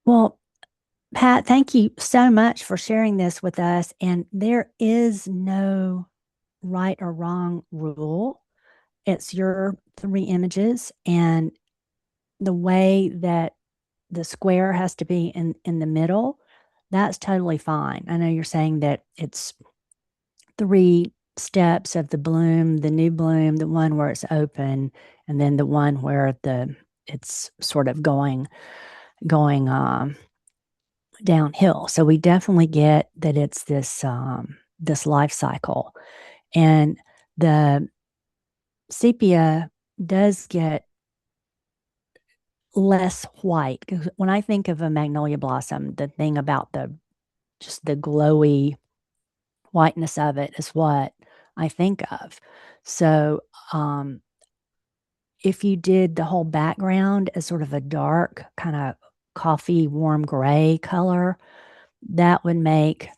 Well, Pat, thank you so much for sharing this with us. And there is no right or wrong rule. It's your three images and the way that the square has to be in the middle. That's totally fine. I know you're saying that it's three steps of the bloom, the new bloom, the one where it's open, and then the one where the it's sort of going downhill. So we definitely get that it's this life cycle. And the sepia does get less white. When I think of a magnolia blossom, the thing about the just the glowy whiteness of it is what I think of. So um, if you did the whole background as sort of a dark kind of coffee warm gray color, that would make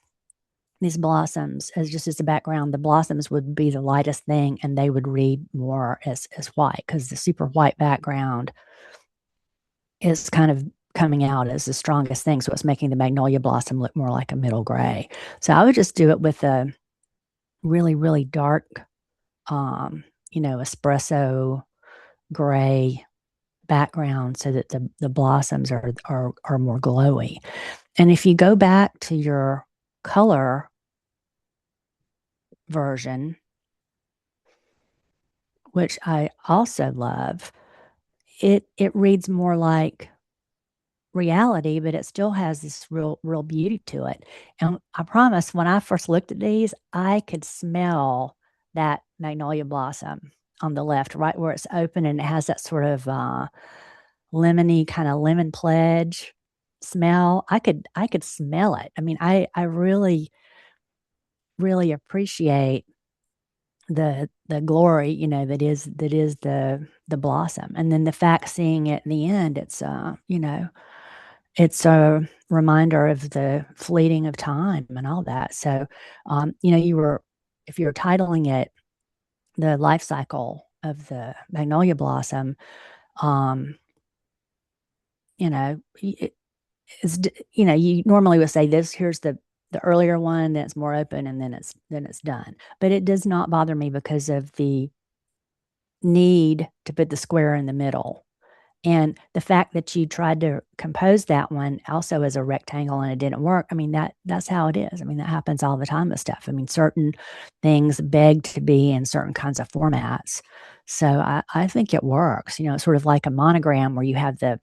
these blossoms as just as a background. The blossoms would be the lightest thing and they would read more as white because the super white background is kind of coming out as the strongest thing. So it's making the magnolia blossom look more like a middle gray. So I would just do it with a really, really dark, um, espresso gray background so that the blossoms are more glowy. And if you go back to your color version, which I also love, it reads more like reality, but it still has this real beauty to it. And I promise, when I first looked at these, I could smell that magnolia blossom on the left, right where it's open, and it has that sort of lemony kind of lemon pledge smell. I could smell it. I mean, I really appreciate the glory, that is the blossom. And then the fact seeing it in the end, it's a reminder of the fleeting of time and all that. So if you're titling it the life cycle of the magnolia blossom, um, it's you normally would say this here's the earlier one that's more open and then it's done. But it does not bother me because of the need to put the square in the middle. And the fact that you tried to compose that one also as a rectangle and it didn't work. I mean, that's how it is. I mean, that happens all the time with stuff. I mean, certain things beg to be in certain kinds of formats. So I think it works. It's sort of like a monogram where you have the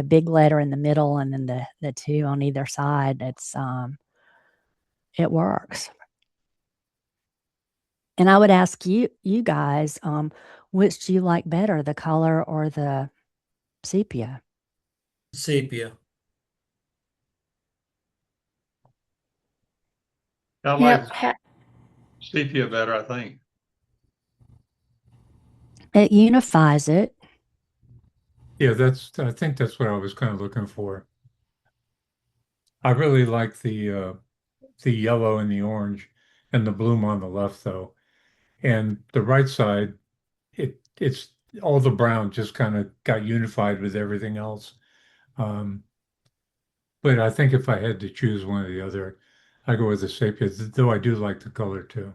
big letter in the middle and then the two on either side. It works. And I would ask you guys, which do you like better, the color or the sepia? Sepia. I like Yep. sepia better, I think. It unifies it. Yeah, I think that's what I was kind of looking for. I really like the yellow and the orange and the bloom on the left though. And the right side, it's all the brown just kind of got unified with everything else. Um, but I think if I had to choose one or the other, I go with the sepia, though I do like the color too.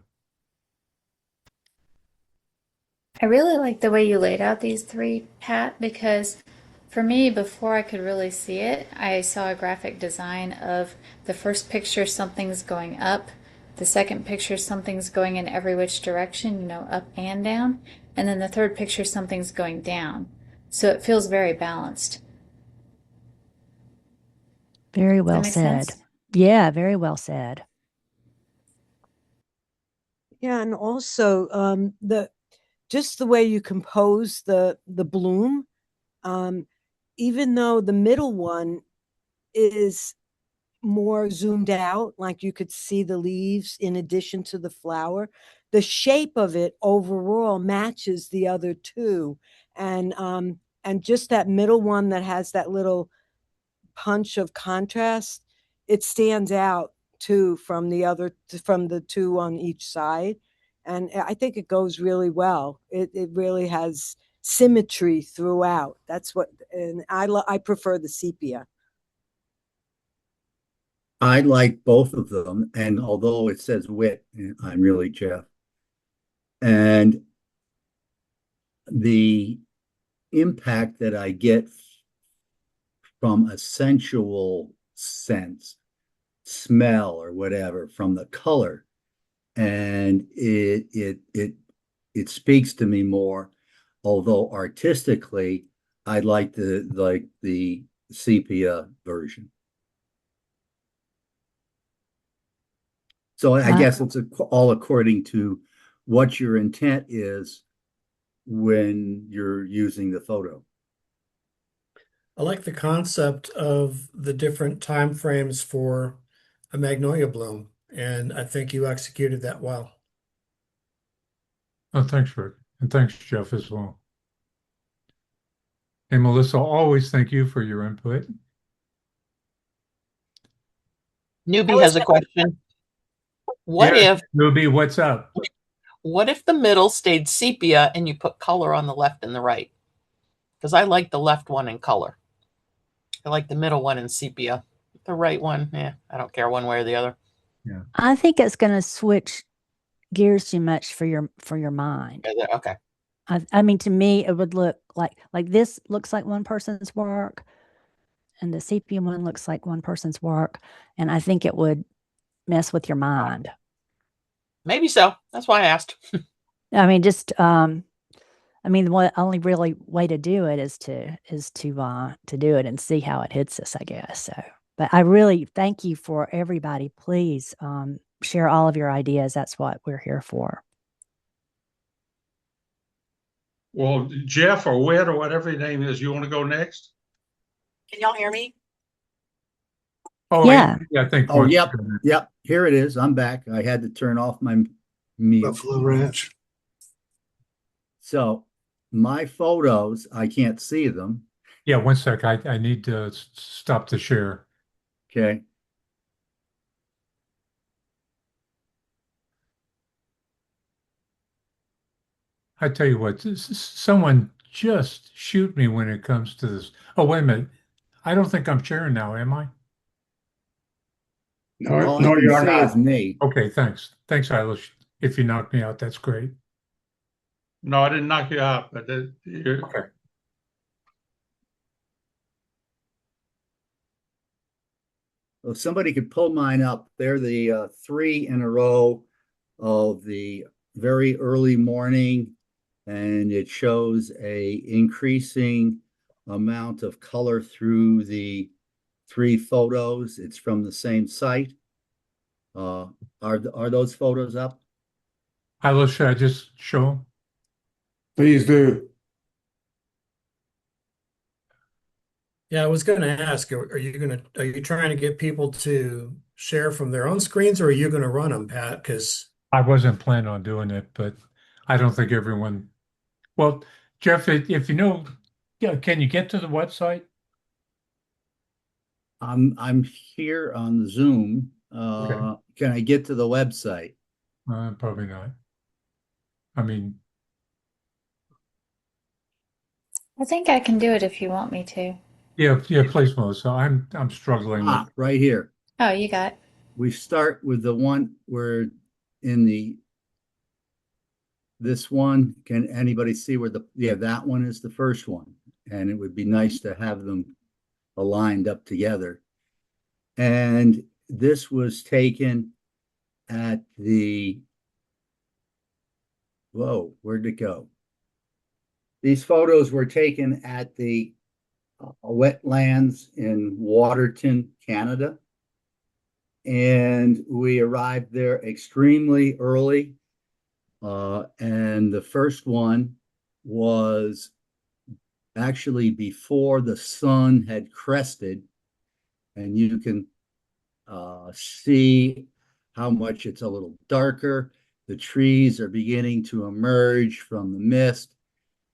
I really like the way you laid out these three, Pat, because for me, before I could really see it, I saw a graphic design of the first picture, something's going up, the second picture, something's going in every which direction, up and down, and then the third picture, something's going down. So it feels very balanced. Very Does that well make said. sense? Yeah, very well said. Yeah, and also the just the way you compose the bloom, um, even though the middle one is more zoomed out, like you could see the leaves in addition to the flower, the shape of it overall matches the other two, and just that middle one that has that little punch of contrast, it stands out too from the two on each side. And I think it goes really well. It really has symmetry throughout. That's what, and I prefer the sepia. I like both of them, and although it says wit, I'm really Jeff. And the impact that I get from a sensual sense, smell, or whatever from the color, and it speaks to me more. Although artistically, I like the sepia version. So I Uh, guess it's all according to what your intent is when you're using the photo. I like the concept of the different time frames for a magnolia bloom, and I think you executed that well. Oh, thanks, Rick. And thanks, Jeff, as well. And Melissa, always thank you for your input. Newbie has a question. What Yeah, if Ruby, what's up? the middle stayed sepia and you put color on the left and the right? Because I like the left one in color. I like the middle one in sepia. The right one, I don't care one way or the other. Yeah. I think it's going to switch gears too much for your mind. Okay. I mean, to me, it would look like this looks like one person's work, and the sepia one looks like one person's work, and I think it would mess with your mind. Maybe so. That's why I asked. I mean, just I mean, the only really way to do it is to do it and see how it hits us, I guess. So, but I really thank you for everybody. Please share all of your ideas. That's what we're here for. Well, Jeff or Whit or whatever your name is, you want to go next? Can y'all hear me? Oh, Yeah. I think. Oh, yep. Yep, here it is. I'm back. I had to turn off my mute. Buffalo Ranch. So my photos, I can't see them. Yeah, one sec. I need to stop the share. Okay. I tell you what, someone just shoot me when it comes to this. Oh, wait a minute. I don't think I'm sharing now, am I? All No, I can you're see not. is me. Okay, thanks. Thanks, Eilish. If you knock me out, that's great. No, I didn't knock you out, but Okay. If somebody could pull mine up, they're the three in a row of the very early morning, and it shows a increasing amount of color through the three photos. It's from the same site. Are those photos up? Eilish, should I just show them? Please do. Yeah, I was going to ask, are you trying to get people to share from their own screens, or are you going to run them, Pat? Because I wasn't planning on doing it, but I don't think everyone. Well, Jeff, if you know, yeah, can you get to the website? I'm here on Zoom. Okay. Can I get to the website? Probably not. I mean, I think I can do it if you want me to. yeah, please, Melissa. I'm struggling with. Right here. Oh, you got. We start with the one where this one, can anybody see where that one is the first one, and it would be nice to have them aligned up together. And this was taken at where'd it go? These photos were taken at the wetlands in Waterton, Canada. And we arrived there extremely early. And the first one was actually before the sun had crested. And you can see how much it's a little darker. The trees are beginning to emerge from the mist.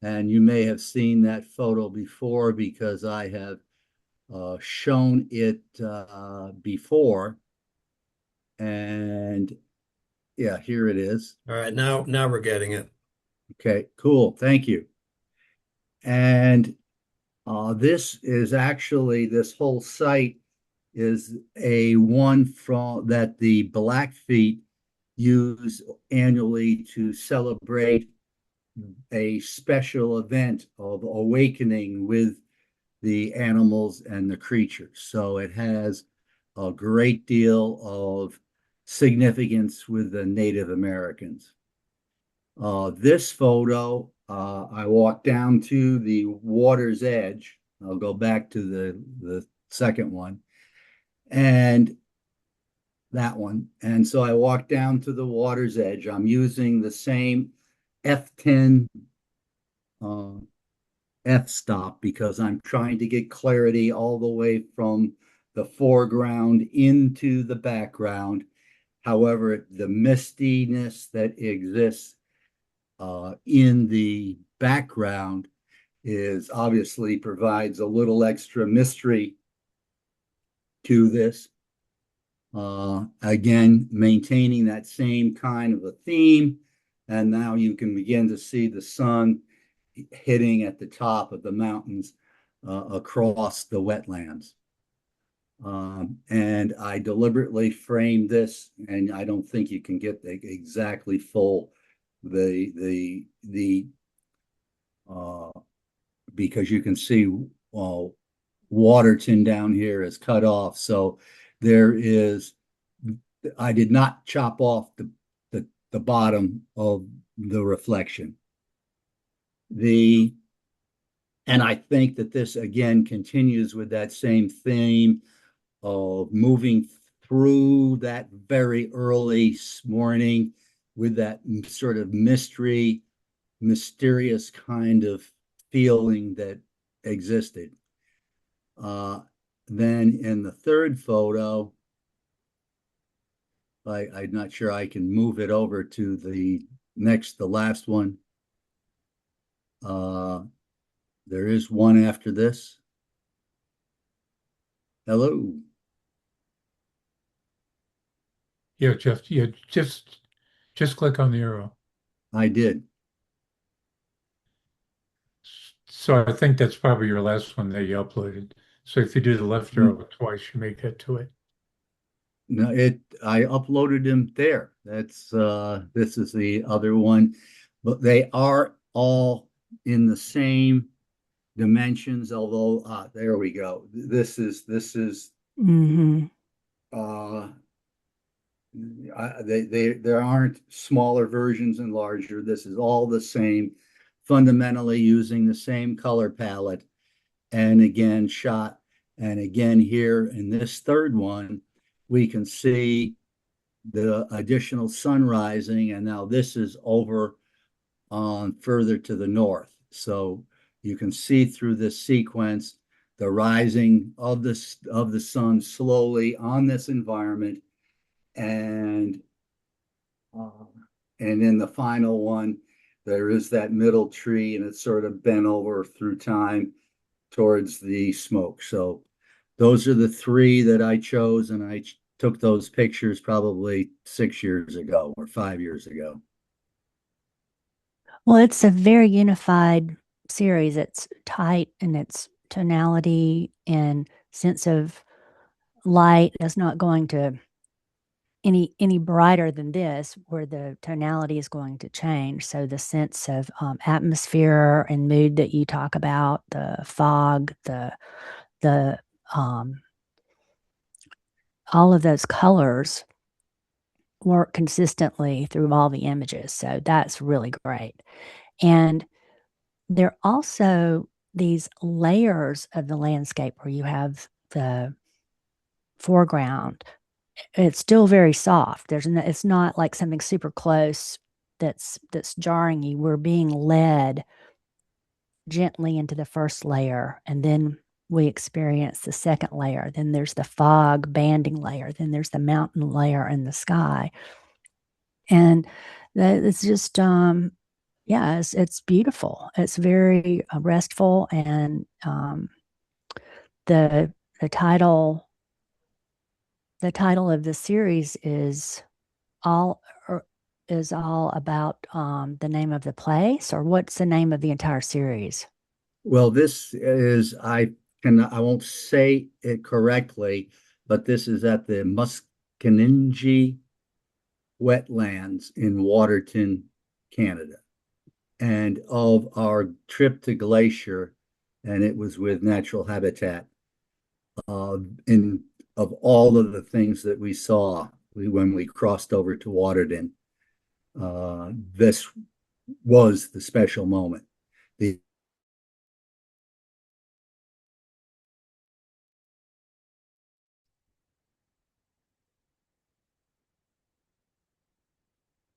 And you may have seen that photo before because I have shown it before. And yeah, here it is. all right, now we're getting it. Okay, cool. Thank you. And this whole site is a one from that the Blackfeet use annually to celebrate a special event of awakening with the animals and the creatures. So it has a great deal of significance with the Native Americans. This photo, I walked down to the water's edge. I'll go back to the second one, and that one. And so I walked down to the water's edge. I'm using the same F10 f-stop because I'm trying to get clarity all the way from the foreground into the background. However, the mistiness that exists in the background is obviously provides a little extra mystery to this. Again, maintaining that same kind of a theme. And now you can begin to see the sun hitting at the top of the mountains across the wetlands. And I deliberately framed this, and I don't think you can get exactly full because you can see Waterton down here is cut off. So there is, I did not chop off the bottom of the reflection. And I think that this again continues with that same theme of moving through that very early morning with that sort of mysterious kind of feeling that existed. Then in the third photo, I'm not sure I can move it over to the last one. There is one after this. Hello. Yeah, Jeff, yeah, just click on the arrow. I did. So I think that's probably your last one that you uploaded. So if you do the left arrow twice, you may get to it. No, I uploaded them there. That's this is the other one, but they are all in the same dimensions, although there we go. This is there aren't smaller versions and larger. This is all the same, fundamentally using the same color palette, and again shot. And again here in this third one, we can see the additional sun rising, and now this is over on further to the north. So you can see through this sequence the rising of the sun slowly on this environment, and in the final one, there is that middle tree, and it's sort of bent over through time towards the smoke. So those are the three that I chose, and I took those pictures probably 6 years ago or 5 years ago. Well, it's a very unified series. It's tight in its tonality and sense of light. It's not going to any brighter than this, where the tonality is going to change. So the sense of atmosphere and mood that you talk about, the fog, the all of those colors work consistently through all the images. So that's really great. And there are also these layers of the landscape where you have the foreground. It's still very soft. It's not like something super close that's jarring you. We're being led gently into the first layer, and then we experience the second layer. Then there's the fog banding layer. Then there's the mountain layer and the sky. And it's just, yeah, it's beautiful. It's very restful. And the title of the series is all about the name of the place, or what's the name of the entire series? Well, this is, I won't say it correctly. but this is at the Muskingum wetlands in Waterton, Canada. And of our trip to Glacier, and it was with Natural Habitat, of all of the things that we saw when we crossed over to Waterton, this was the special moment.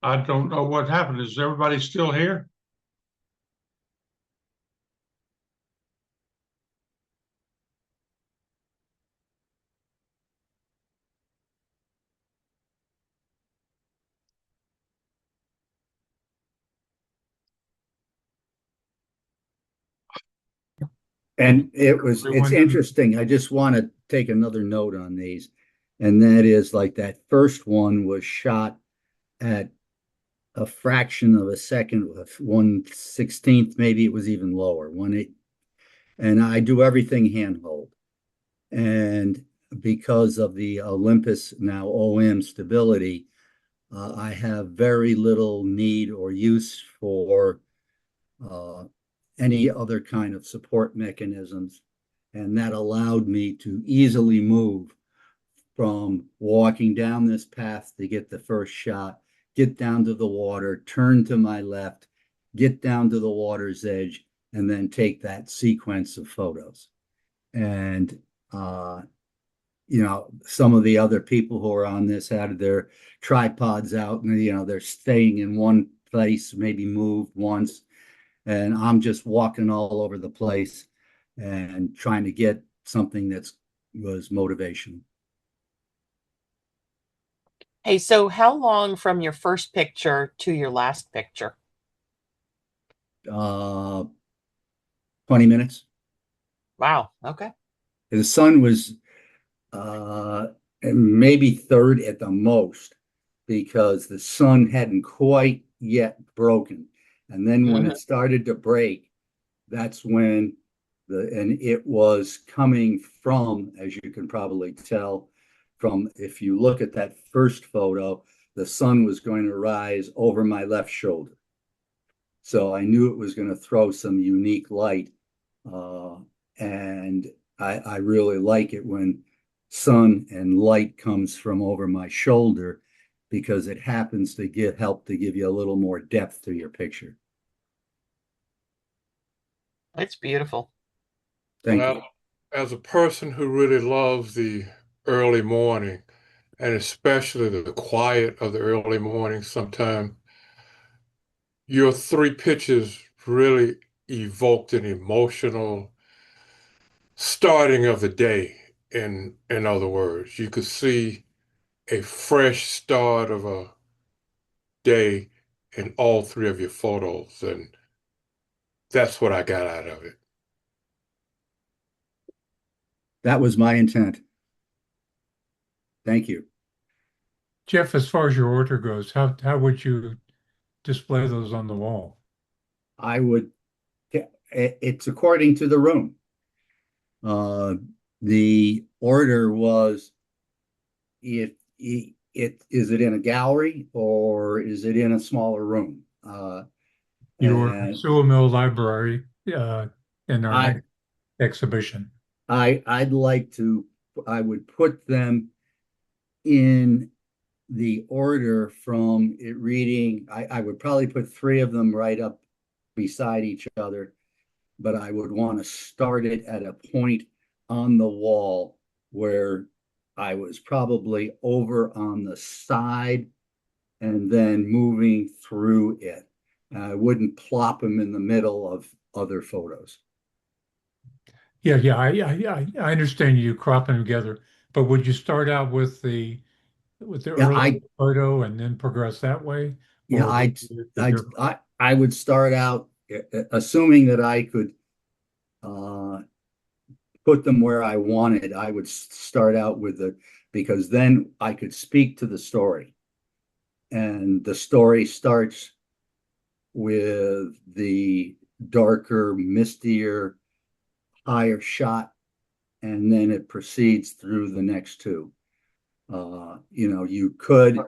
I don't know what happened. Is everybody still here? And it's Everyone- interesting. I just want to take another note on these. And that is like that first one was shot at a fraction of a second, 1/16th, maybe it was even lower, 1/8. And I do everything handhold. And because of the Olympus now OM stability, I have very little need or use for any other kind of support mechanisms. And that allowed me to easily move from walking down this path to get the first shot, get down to the water, turn to my left, get down to the water's edge, and then take that sequence of photos. And, some of the other people who are on this had their tripods out and, they're staying in one place, maybe moved once. And I'm just walking all over the place and trying to get something was motivation. Hey, so how long from your first picture to your last picture? 20 minutes. Wow. Okay. The sun was maybe third at the most because the sun hadn't quite yet broken. And then when it started to break, that's when and it was coming from, as you can probably tell, if you look at that first photo, the sun was going to rise over my left shoulder. So I knew it was going to throw some unique light. And I really like it when sun and light comes from over my shoulder because it happens to help to give you a little more depth to your picture. It's beautiful. Thank you. Well, as a person who really loves the early morning, and especially the quiet of the early morning, sometimes your three pictures really evoked an emotional starting of the day. In other words, you could see a fresh start of a day in all three of your photos, and that's what I got out of it. That was my intent. Thank you. Jeff, as far as your order goes, how would you display those on the wall? It's according to the room. The order was, is it in a gallery or is it in a smaller room? Your Sewell Mill Library in our next exhibition. I would put them in the order from it reading. I would probably put three of them right up beside each other, but I would want to start it at a point on the wall where I was probably over on the side and then moving through it. I wouldn't plop them in the middle of other photos. Yeah, I understand you cropping them together, but would you start out with the early photo and then progress that way? Yeah, I would start out assuming that I could put them where I wanted. I would start out because then I could speak to the story. And the story starts with the darker, mistier, higher shot and then it proceeds through the next two. You could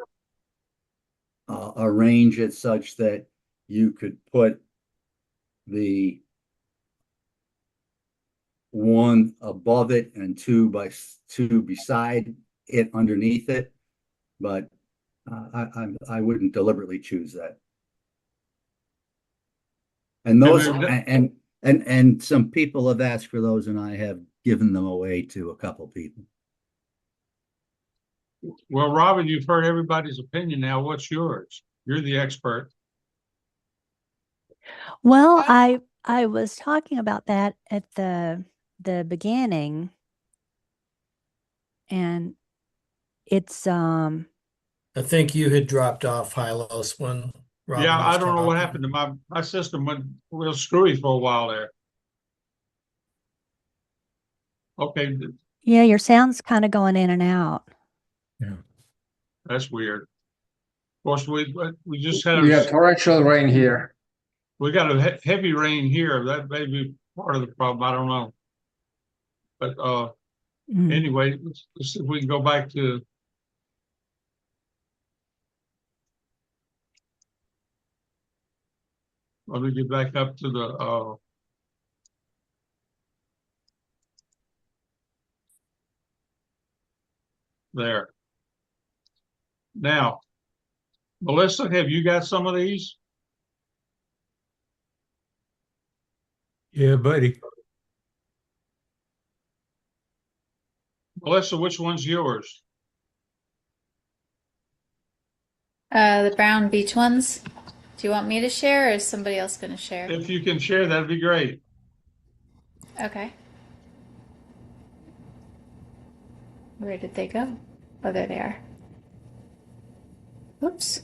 arrange it such that you could put the one above it and two beside it underneath it, but I wouldn't deliberately choose that. And those and some people have asked for those, and I have given them away to a couple people. Well, Robin, you've heard everybody's opinion now. What's yours? You're the expert. Well, I was talking about that at the beginning, and it's I think you had dropped off, Hylos, when Robin Yeah, I was don't know what talking. happened to my system went real screwy for a while there. Okay, yeah, your sound's kind of going in and out. Yeah. that's weird. Of course, we just had We have torrential rain here. we got a heavy rain here. That may be part of the problem. I don't know. But Mm. anyway, let's see if we can go back to let me get back up to the there. Now, Melissa, have you got some of these? Yeah, buddy. Melissa, which one's yours? The brown beach ones. Do you want me to share, or is somebody else going to share? If you can share, that'd be great. Okay. Where did they go? Oh, there they are. Oops.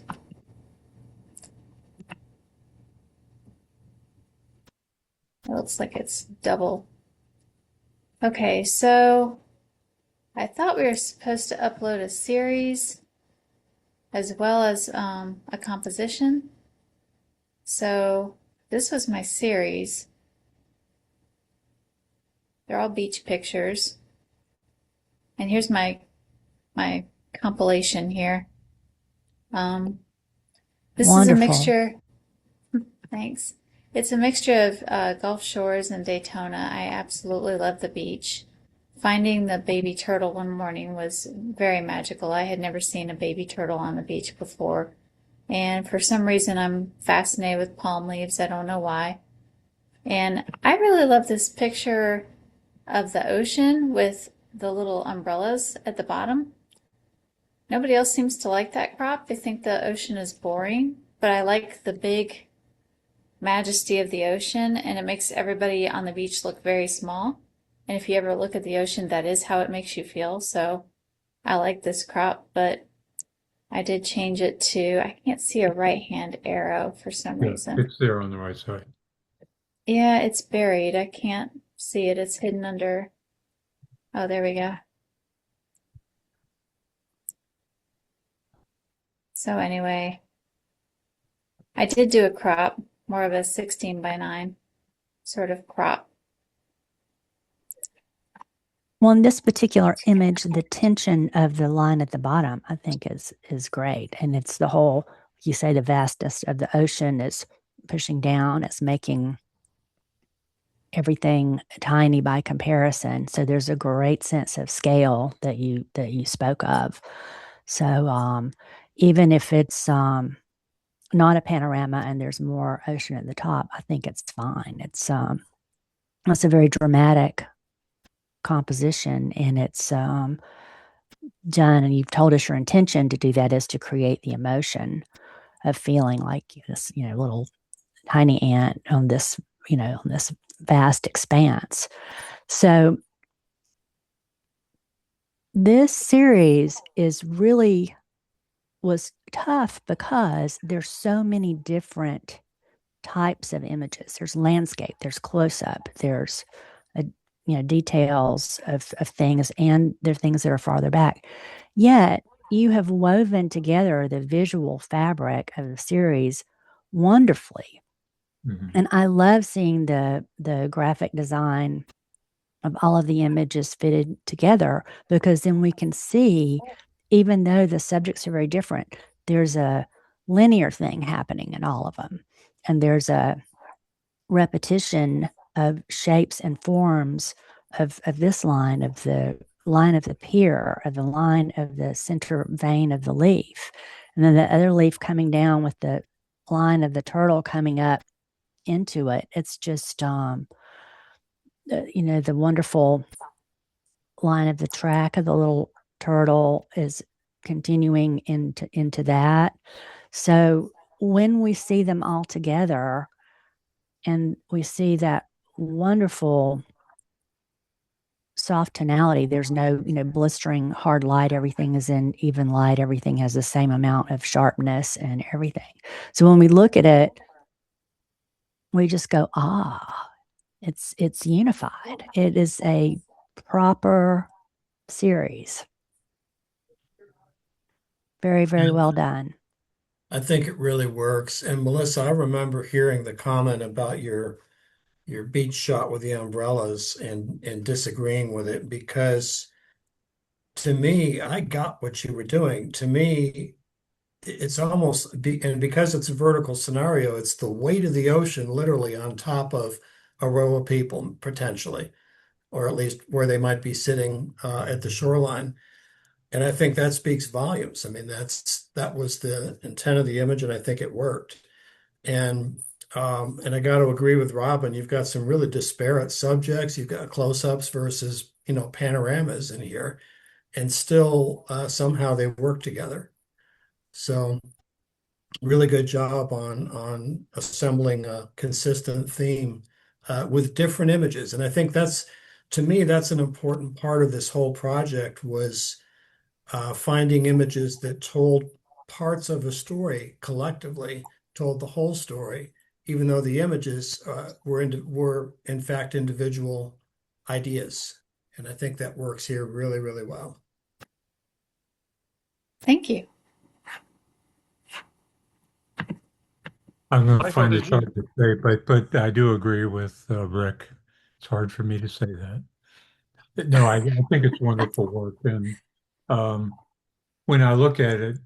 It looks like it's double. Okay, so I thought we were supposed to upload a series as well as a composition. So this was my series. They're all beach pictures. And here's my compilation here. This is a Wonderful. mixture. Thanks. It's a mixture of Gulf Shores and Daytona. I absolutely love the beach. Finding the baby turtle one morning was very magical. I had never seen a baby turtle on the beach before. And for some reason, I'm fascinated with palm leaves. I don't know why. And I really love this picture of the ocean with the little umbrellas at the bottom. Nobody else seems to like that crop. They think the ocean is boring, but I like the big majesty of the ocean, and it makes everybody on the beach look very small. And if you ever look at the ocean, that is how it makes you feel. So I like this crop, but I did change it to, I can't see a right-hand arrow for some Yeah, reason. it's there on the right side. Yeah, it's buried. I can't see it. It's hidden under. Oh, there we go. So anyway, I did do a crop, more of a 16:9 sort of crop. Well, in this particular image, the tension of the line at the bottom, I think, is great, and it's the whole. You say the vastness of the ocean is pushing down. It's making everything tiny by comparison. So there's a great sense of scale that you spoke of. So even if it's not a panorama and there's more ocean at the top, I think it's fine. It's a very dramatic composition, and it's done, and you've told us your intention to do that is to create the emotion of feeling like this, little tiny ant on this, on this vast expanse. So this series was tough because there's so many different types of images. There's landscape, there's close-up, there's details of things, and there are things that are farther back. Yet you have woven together the visual fabric of the series wonderfully. Mhm. And I love seeing the graphic design of all of the images fitted together, because then we can see, even though the subjects are very different, there's a linear thing happening in all of them. And there's a repetition of shapes and forms of this line, of the line of the pier, of the line of the center vein of the leaf. And then the other leaf coming down with the line of the turtle coming up into it. It's just, the wonderful line of the track of the little turtle is continuing into that. So when we see them all together and we see that wonderful soft tonality, there's no, blistering hard light. Everything is in even light. Everything has the same amount of sharpness and everything. So when we look at it, we just go, it's unified. It is a proper series. Very, very Yeah. well done. I think it really works. And Melissa, I remember hearing the comment about your beach shot with the umbrellas and disagreeing with it, because to me, I got what you were doing. To me, it's almost and because it's a vertical scenario, it's the weight of the ocean literally on top of a row of people potentially, or at least where they might be sitting at the shoreline. And I think that speaks volumes. I mean, that was the intent of the image, and I think it worked. And I got to agree with Robin. You've got some really disparate subjects. You've got close-ups versus, panoramas in here, and still somehow they work together. So really good job on assembling a consistent theme with different images. And I think to me, that's an important part of this whole project, was finding images that told parts of a story collectively, told the whole story, even though the images were in fact individual ideas. And I think that works here really, really well. Thank you. I'm going to Michael, find did it hard to say, but I do agree with Rick. It's hard for me to say that. No, I think it's wonderful work. And when I look at it,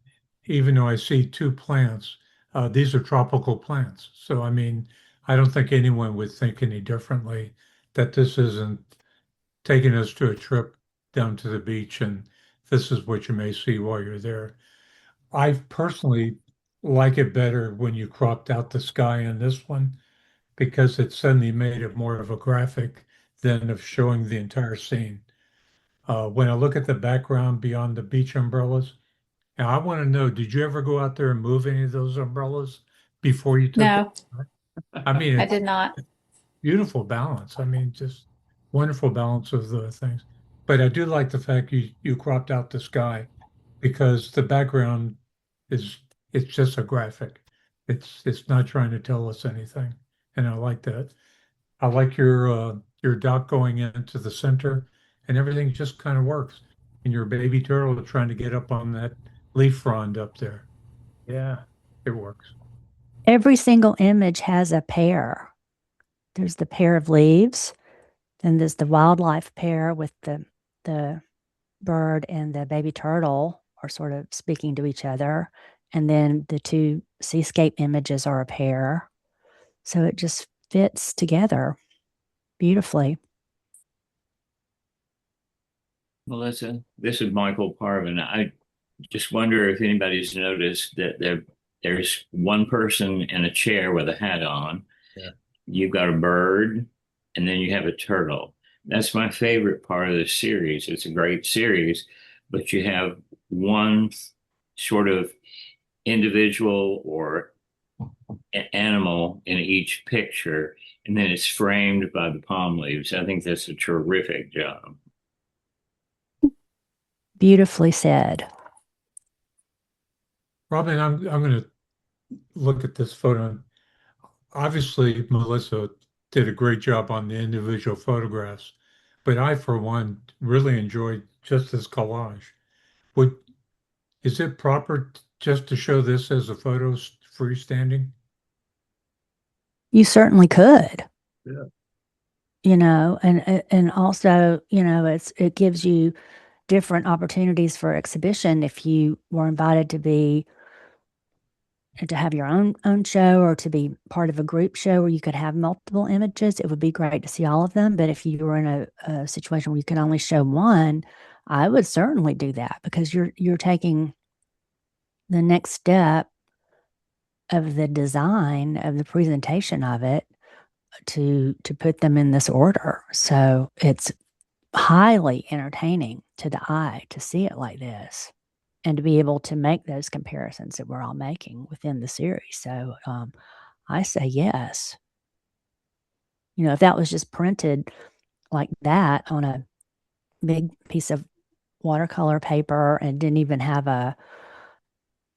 even though I see two plants, these are tropical plants. So, I mean, I don't think anyone would think any differently, that this isn't taking us to a trip down to the beach and this is what you may see while you're there. I personally like it better when you cropped out the sky in this one, because it suddenly made it more of a graphic than of showing the entire scene. When I look at the background beyond the beach umbrellas, now I want to know, did you ever go out there and move any of those umbrellas before you took No, it? I mean, I it's did not. beautiful balance. I mean, just wonderful balance of the things. But I do like the fact you cropped out the sky, because the background is it's just a graphic. It's not trying to tell us anything, and I like that. I like your dock going into the center, and everything just kind of works. And your baby turtle trying to get up on that leaf frond up there. Yeah, it works. Every single image has a pair. There's the pair of leaves, then there's the wildlife pair with the bird and the baby turtle are sort of speaking to each other. And then the two seascape images are a pair. So it just fits together beautifully. Melissa, this is Michael Parvin. I just wonder if anybody's noticed that there's one person in a chair with a hat on. Yeah. You've got a bird, and then you have a turtle. That's my favorite part of the series. It's a great series, but you have one sort of individual or animal in each picture, and then it's framed by the palm leaves. I think that's a terrific job. Beautifully said. Robin, I'm going to look at this photo. Obviously, Melissa did a great job on the individual photographs, but I, for one, really enjoyed just this collage. Is it proper just to show this as a photo freestanding? You certainly could. Yeah. and also, it gives you different opportunities for exhibition if you were invited to have your own show or to be part of a group show where you could have multiple images. It would be great to see all of them. But if you were in a situation where you can only show one, I would certainly do that because you're taking the next step of the design of the presentation of it to put them in this order. So it's highly entertaining to the eye to see it like this and to be able to make those comparisons that we're all making within the series. So I say yes. If that was just printed like that on a big piece of watercolor paper and didn't even have a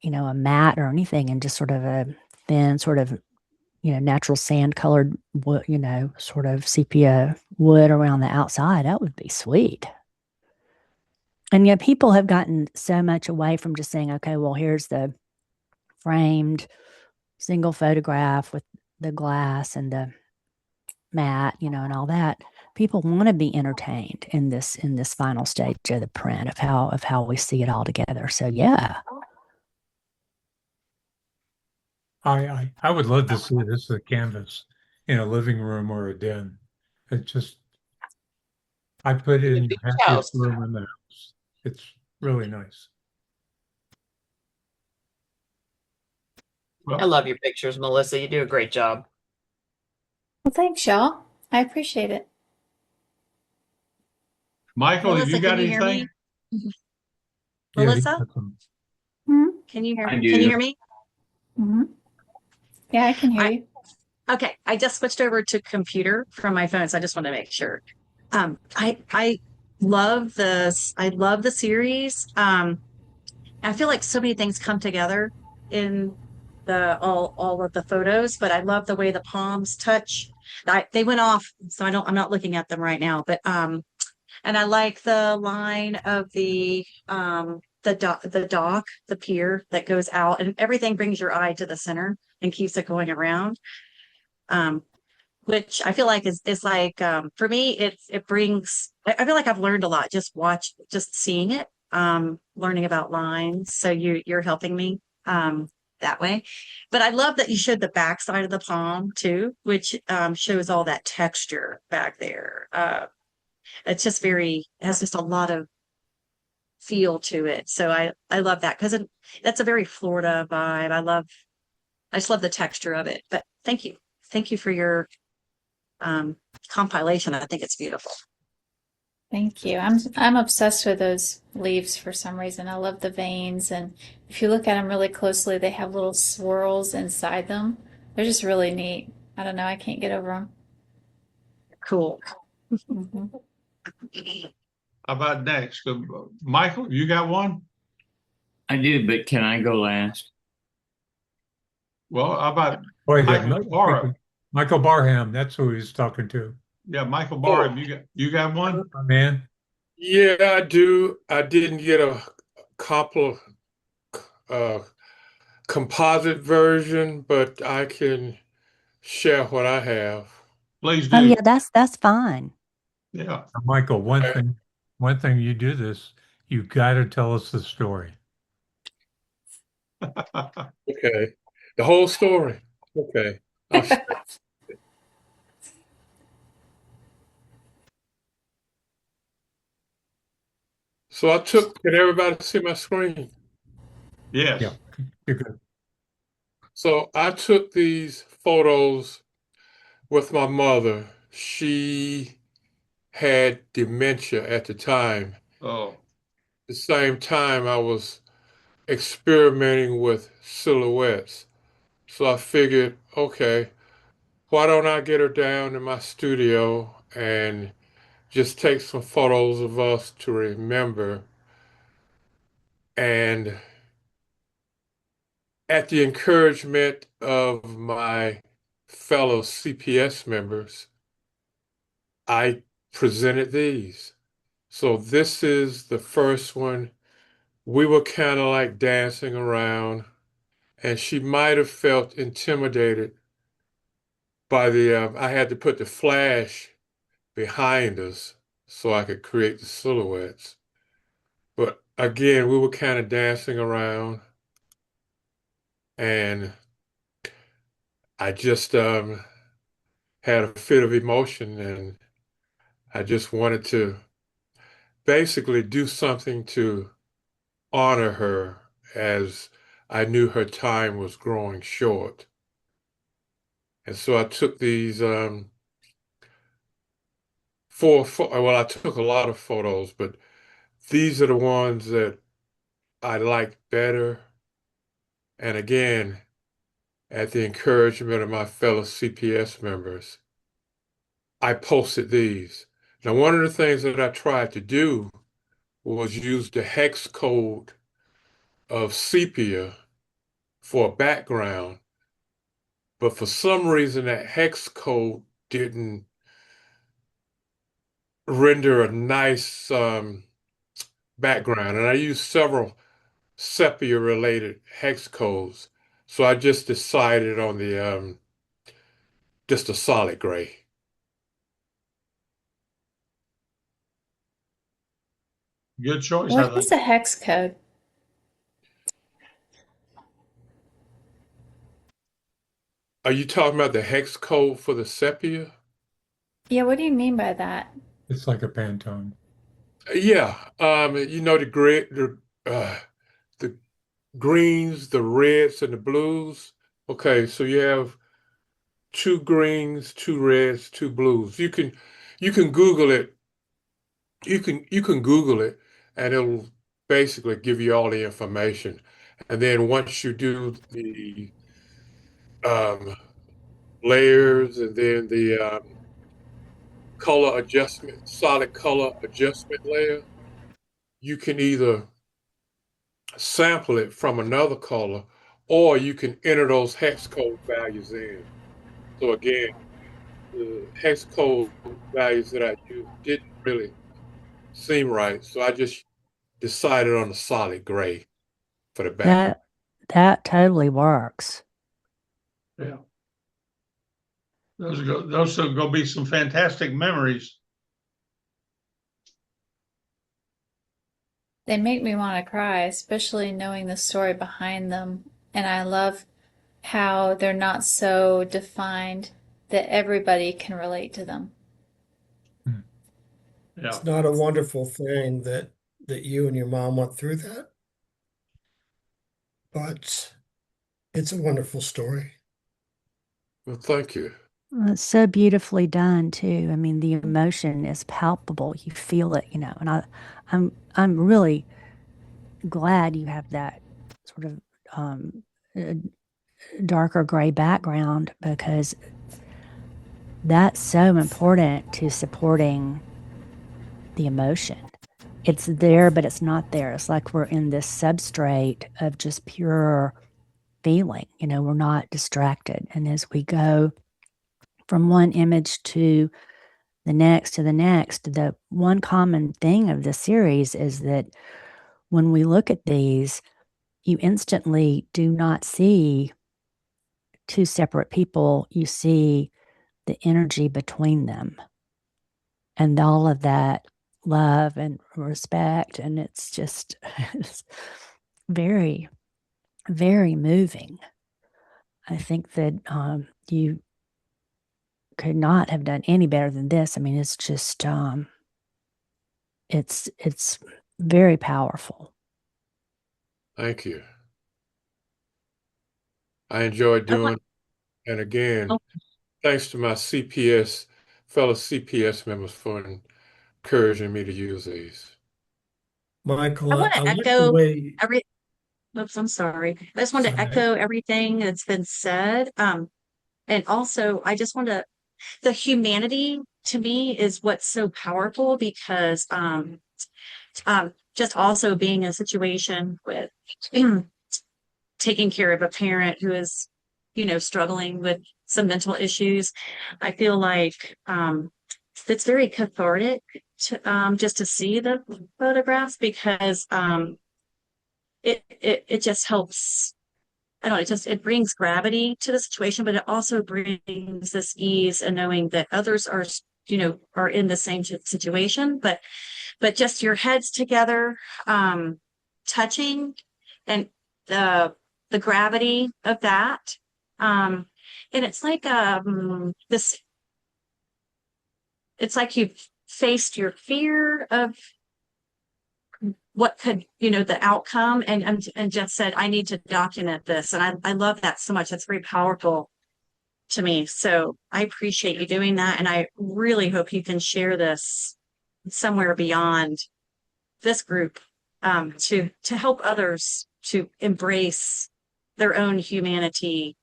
mat or anything, and just sort of a thin sort of natural sand colored wood, sort of sepia wood around the outside, that would be sweet. And yet people have gotten so much away from just saying, okay, well, here's the framed single photograph with the glass and the mat, and all that. People want to be entertained in this final stage of the print of how we see it all together. So yeah. I would love to see this as a canvas in a living room or a den. It just I put it in your happiest House. room in the house. It's really nice. I love your pictures, Melissa. You do a great job. Well, thanks, y'all. I appreciate it. Michael, have Melissa, you got can you hear anything? me? Yeah, Melissa, can you hear I me? do. Can you hear me? Mm-hmm. Yeah, I can hear I- you. Okay, I just switched over to computer from my phone, so I just want to make sure. I love this. I love the series. I feel like so many things come together in the all of the photos, but I love the way the palms touch. They went off, so I'm not looking at them right now, but and I like the line of the dock, the pier that goes out, and everything brings your eye to the center and keeps it going around. Which I feel like is like for me, it brings. I feel like I've learned a lot just seeing it, learning about lines. So you're helping me that way. But I love that you showed the back side of the palm too, which shows all that texture back there. It's just it has just a lot of feel to it. So I love that because that's a very Florida vibe. I just love the texture of it. But thank you for your compilation. I think it's beautiful. Thank you. I'm obsessed with those leaves for some reason. I love the veins, and if you look at them really closely, they have little swirls inside them. They're just really neat. I don't know. I can't get over them. Cool. How about next? Michael, you got one? I do, but can I go last? Well, how about Wait, Michael Barham? Michael Barham, that's who he's talking to. Yeah, Michael Barham, you got one? My man. Yeah, I do. I didn't get a couple composite version, but I can share what I have. Please Oh do. yeah, that's fine. Yeah. Michael, one thing you do this, you got to tell us the story. Okay. The whole story. Okay. So can everybody see my screen? Yes. Yeah, you're good. So I took these photos with my mother. She had dementia at the time. Oh. The same time I was experimenting with silhouettes. So I figured, okay, why don't I get her down in my studio and just take some photos of us to remember. And at the encouragement of my fellow CPS members, I presented these. So this is the first one. We were kind of like dancing around, and she might have felt intimidated by I had to put the flash behind us so I could create the silhouettes. But again, we were kind of dancing around, and I just had a fit of emotion, and I just wanted to basically do something to honor her, as I knew her time was growing short. And so I took these well, I took a lot of photos, but these are the ones that I liked better. And again, at the encouragement of my fellow CPS members, I posted these. Now, one of the things that I tried to do was use the hex code of sepia for a background, but for some reason that hex code didn't render a nice background. And I used several sepia related hex codes. So I just decided on the just a solid gray. Good choice, I What think. is a hex code? Are you talking about the hex code for the sepia? Yeah, what do you mean by that? It's like a Pantone. Yeah, you know the greens, the reds, and the blues. Okay, so you have two greens, two reds, two blues. You can Google it. You can Google it, and it'll basically give you all the information. And then once you do the um, layers and then the color adjustment, solid color adjustment layer, you can either sample it from another color, or you can enter those hex code values in. So again, the hex code values that I used didn't really seem right, so I just decided on a solid gray for the background. That totally works. Yeah. Those are gonna be some fantastic memories. They make me want to cry, especially knowing the story behind them. And I love how they're not so defined that everybody can relate to them. Yeah. It's not a wonderful thing that you and your mom went through that, but it's a wonderful story. Well, thank you. Well, it's so beautifully done too. I mean, the emotion is palpable. You feel it, and I'm really glad you have that sort of uh, darker gray background, because that's so important to supporting the emotion. It's there, but it's not there. It's like we're in this substrate of just pure feeling. We're not distracted. And as we go from one image to the next, the one common thing of the series is that when we look at these, you instantly do not see two separate people. You see the energy between them and all of that love and respect. And it's just it's very, very moving. I think that you could not have done any better than this. I mean, it's just it's very powerful. Thank you. I enjoyed doing, and again, thanks to my fellow CPS members for encouraging me to use these. Michael, I want I to like the echo way. oops, I'm sorry. I just want to echo everything that's been said. And also I just want to, the humanity to me is what's so powerful, because just also being in a situation with taking care of a parent who is, struggling with some mental issues. I feel like it's very cathartic to just to see the photographs, because it just helps. I don't know, it brings gravity to the situation, but it also brings this ease and knowing that others are are in the same situation, but just your heads together, touching, and the gravity of that. And it's like it's like you've faced your fear of what could, the outcome, and just said, I need to document this. And I love that so much. That's very powerful to me. So I appreciate you doing that. And I really hope you can share this somewhere beyond this group, to help others to embrace their own humanity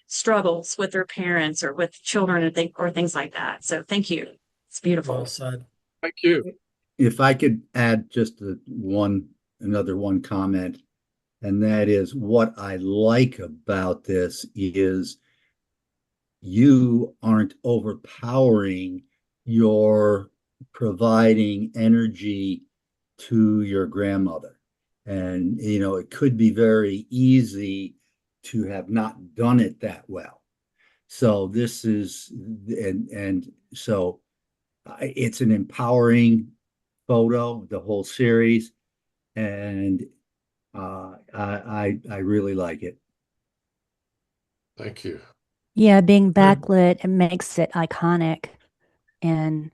struggles with their parents or with children or things like that. So thank you. It's beautiful. Well said. Thank you. If I could add just another one comment, and that is what I like about this is you aren't overpowering, you're providing energy to your grandmother. And, it could be very easy to have not done it that well. So this is, and so it's an empowering photo, the whole series. And I really like it. Thank you. Yeah, being backlit, it makes it iconic and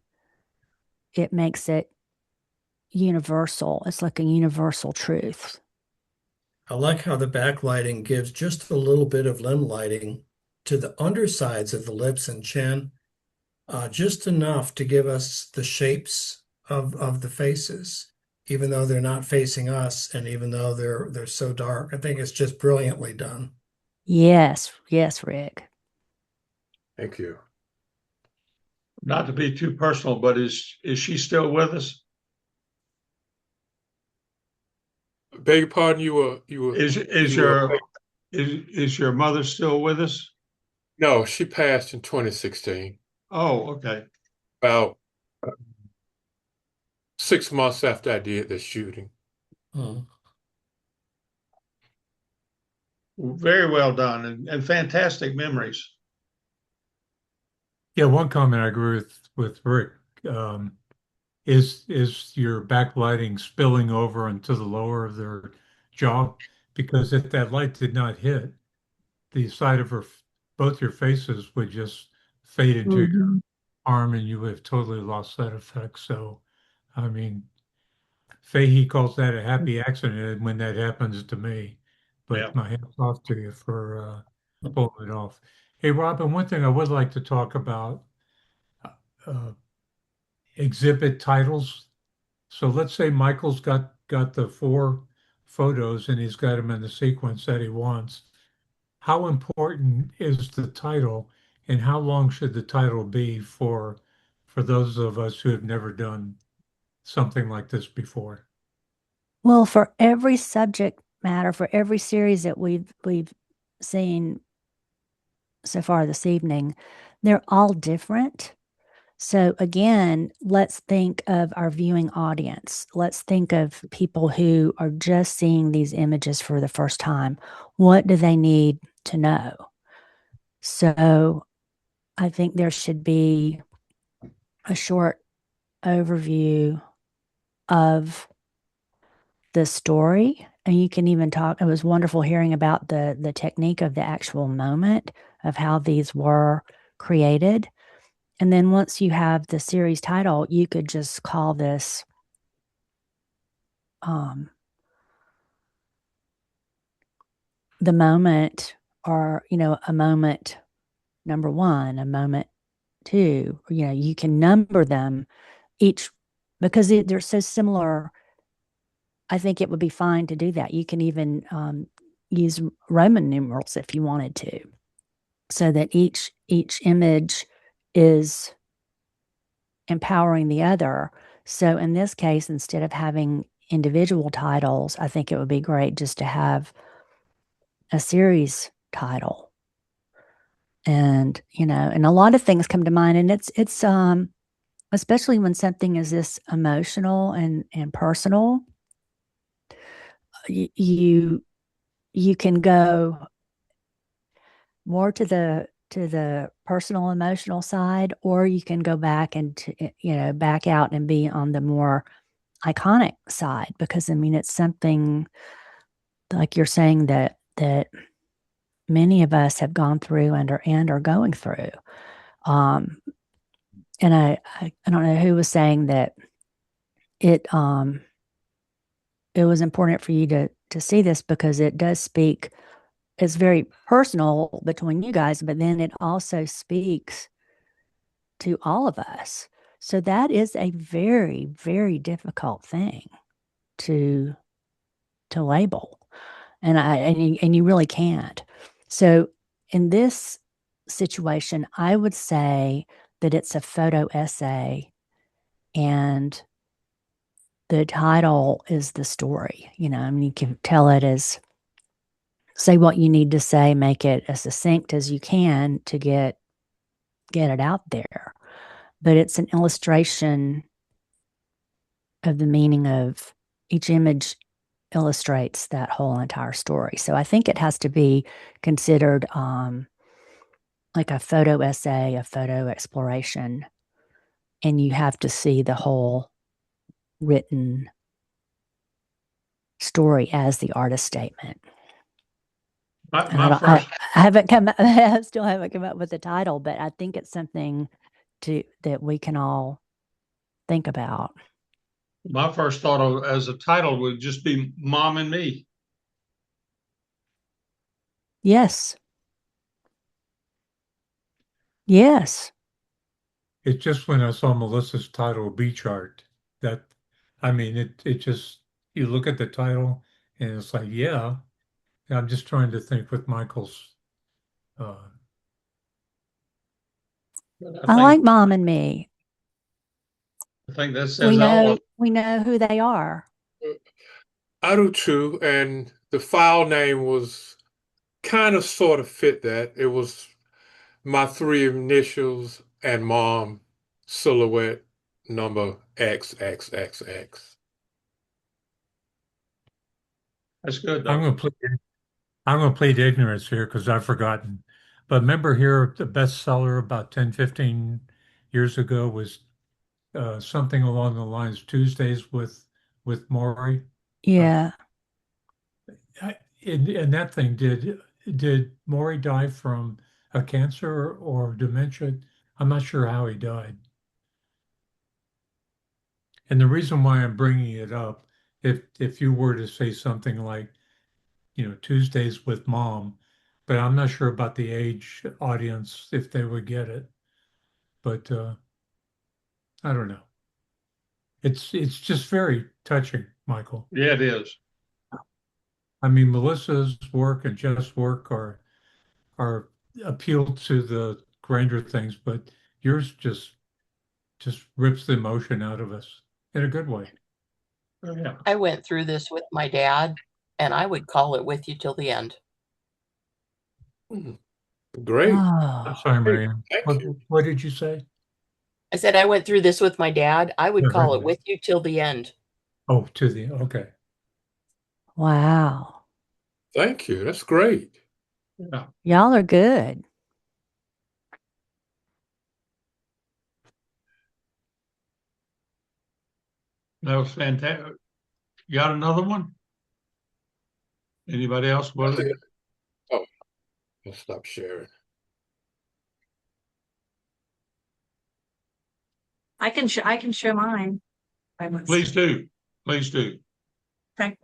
it makes it universal. It's like a universal truth. I like how the backlighting gives just a little bit of limb lighting to the undersides of the lips and chin, just enough to give us the shapes of the faces, even though they're not facing us, and even though they're so dark. I think it's just brilliantly done. Yes, Rick. Thank you. Not to be too personal, but is she still with us? Beg your pardon, you were Is your mother still with us? No, she passed in 2016. Oh, okay. About 6 months after I did the shooting. Very well done and fantastic memories. Yeah, one comment I agree with Rick. Is your backlighting spilling over into the lower of their jaw? Because if that light did not hit, the side of both your faces would just fade into your arm and you would have totally lost that effect. So, I mean, Fahey calls that a happy accident when that happens to me. But Yeah. my hat's off to you for pulling it off. Hey, Robin, one thing I would like to talk about, exhibit titles. So let's say Michael's got the 4 photos and he's got them in the sequence that he wants. How important is the title, and how long should the title be for those of us who have never done something like this before? Well, for every subject matter, for every series that we've seen so far this evening, they're all different. So again, let's think of our viewing audience. Let's think of people who are just seeing these images for the first time. What do they need to know? So I think there should be a short overview of the story. And you can even talk, it was wonderful hearing about the technique of the actual moment of how these were created. And then once you have the series title, you could just call this the moment, or, a moment number 1, a moment 2, you can number them each because they're so similar. I think it would be fine to do that. You can even use Roman numerals if you wanted to, so that each image is empowering the other. So in this case, instead of having individual titles, I think it would be great just to have a series title. And, and a lot of things come to mind, and it's especially when something is this emotional and personal, you can go more to the to the personal emotional side, or you can go back and back out and be on the more iconic side, because I mean it's something like you're saying that many of us have gone through and are going through. And I don't know who was saying that it was important for you to see this, because it does speak. It's very personal between you guys, but then it also speaks to all of us. So that is a very, very difficult thing to label, and you really can't. So in this situation, I would say that it's a photo essay, and the title is the story. I mean, you can tell it as, say what you need to say, make it as succinct as you can to get it out there. But it's an illustration of the meaning of each image illustrates that whole entire story. So I think it has to be considered like a photo essay, a photo exploration, and you have to see the whole written story as the artist statement. And I haven't I still haven't come up with the title, but I think it's something that we can all think about. My first thought as a title would just be Mom and Me. Yes. Yes. It's just when I saw Melissa's title, B Chart, that, I mean, it just, you look at the title and it's like, yeah, I'm just trying to think with Michael's. I like Mom and Me. I think that says all. We know who they are. I do too, and the file name was kind of sort of fit that. It was my three initials and mom silhouette number XXXX. That's good, though. I'm going to plead ignorance here because I've forgotten. But remember here, the bestseller about 10, 15 years ago was something along the lines Tuesdays with Maury. Yeah. And that thing, did Maury die from a cancer or dementia? I'm not sure how he died. And the reason why I'm bringing it up, if you were to say something like, Tuesdays with Mom, but I'm not sure about the age audience if they would get it. But I don't know. It's just very touching, Michael. Yeah, it is. I mean, Melissa's work and Jeff's work are appealed to the grander things, but yours just rips the emotion out of us in a good way. Yeah. I went through this with my dad, and I would call it With You Till the End. Great. I'm sorry, Marianne. What did you say? I said I went through this with my dad. I would call it With You Till the End. Oh, okay. Wow. Thank you. That's great. Yeah. Y'all are good. That was fantastic. You got another one? Anybody else? Oh, I'll stop sharing. I can share mine. Please do. Please do. Okay.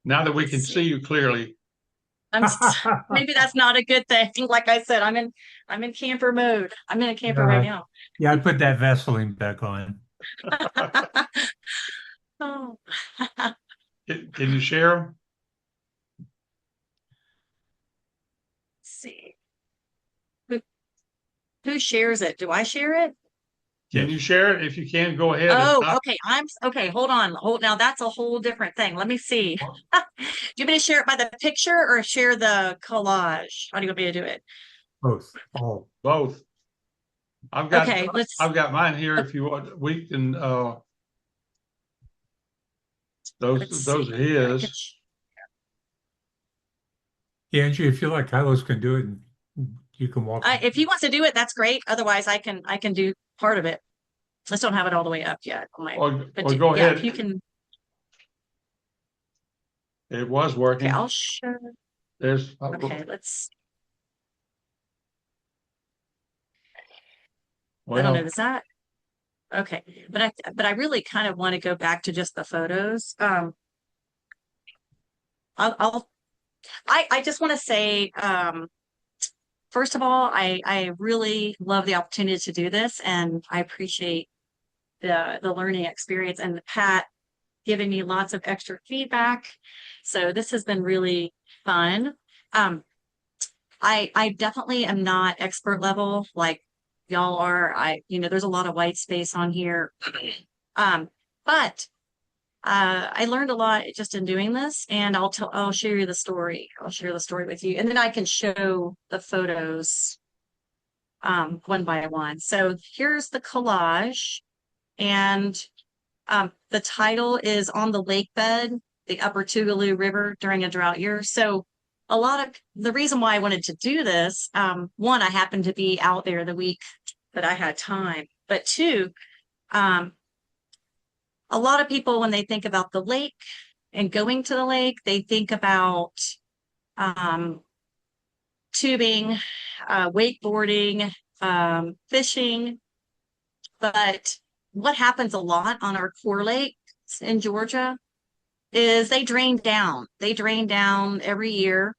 Now that we can see you clearly. Maybe that's not a good thing. Like I said, I'm in camper mode. I'm in a camper right now. Yeah, I put that Vaseline back on. Oh. Can you share them? Let's see. Who shares it? Do I share it? Can you share it? If you can, go ahead. Oh, okay. Okay. Hold on. Now that's a whole different thing. Let me see. Do you want me to share it by the picture or share the collage? How do you want me to do it? Both. Both. I've got mine here. Okay. If you want, we can. Those are his. Yeah, Angie, if you like, Carlos can do it and You can walk. If he wants to do it, that's great. Otherwise, I can do part of it. Just don't have it all the way up yet. But or go yeah, ahead. if you can. It was Okay, working. I'll show. There's Okay, let's. I don't well, know. Is that okay? But I really kind of want to go back to just the photos. I just want to say, first of all, I really love the opportunity to do this, and I appreciate the learning experience and Pat giving me lots of extra feedback. So this has been really fun. I definitely am not expert level like y'all are. There's a lot of white space on here. But I learned a lot just in doing this, and I'll share you the story. I'll share the story with you, and then I can show the photos one by one. So here's the collage, and the title is On the Lake Bed, the Upper Tougaloo River During a Drought Year. So a lot of the reason why I wanted to do this, one, I happened to be out there the week that I had time, but two, a lot of people, when they think about the lake and going to the lake, they think about tubing, wakeboarding, fishing. But what happens a lot on our core lakes in Georgia is they drain down. They drain down every year,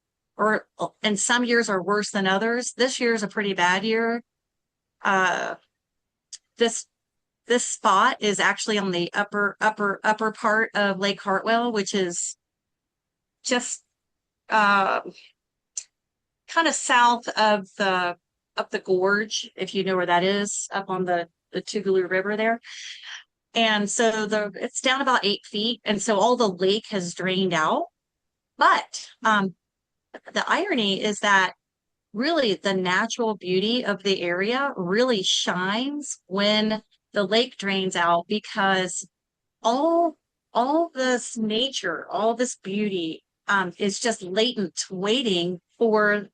and some years are worse than others. This year is a pretty bad year. This spot is actually on the upper part of Lake Hartwell, which is just kind of south of the gorge, if you know where that is, up on the Tougaloo River there. And so it's down about 8 feet, and so all the lake has drained out. But the irony is that really the natural beauty of the area really shines when the lake drains out, because all this nature, all this beauty is just latent, waiting for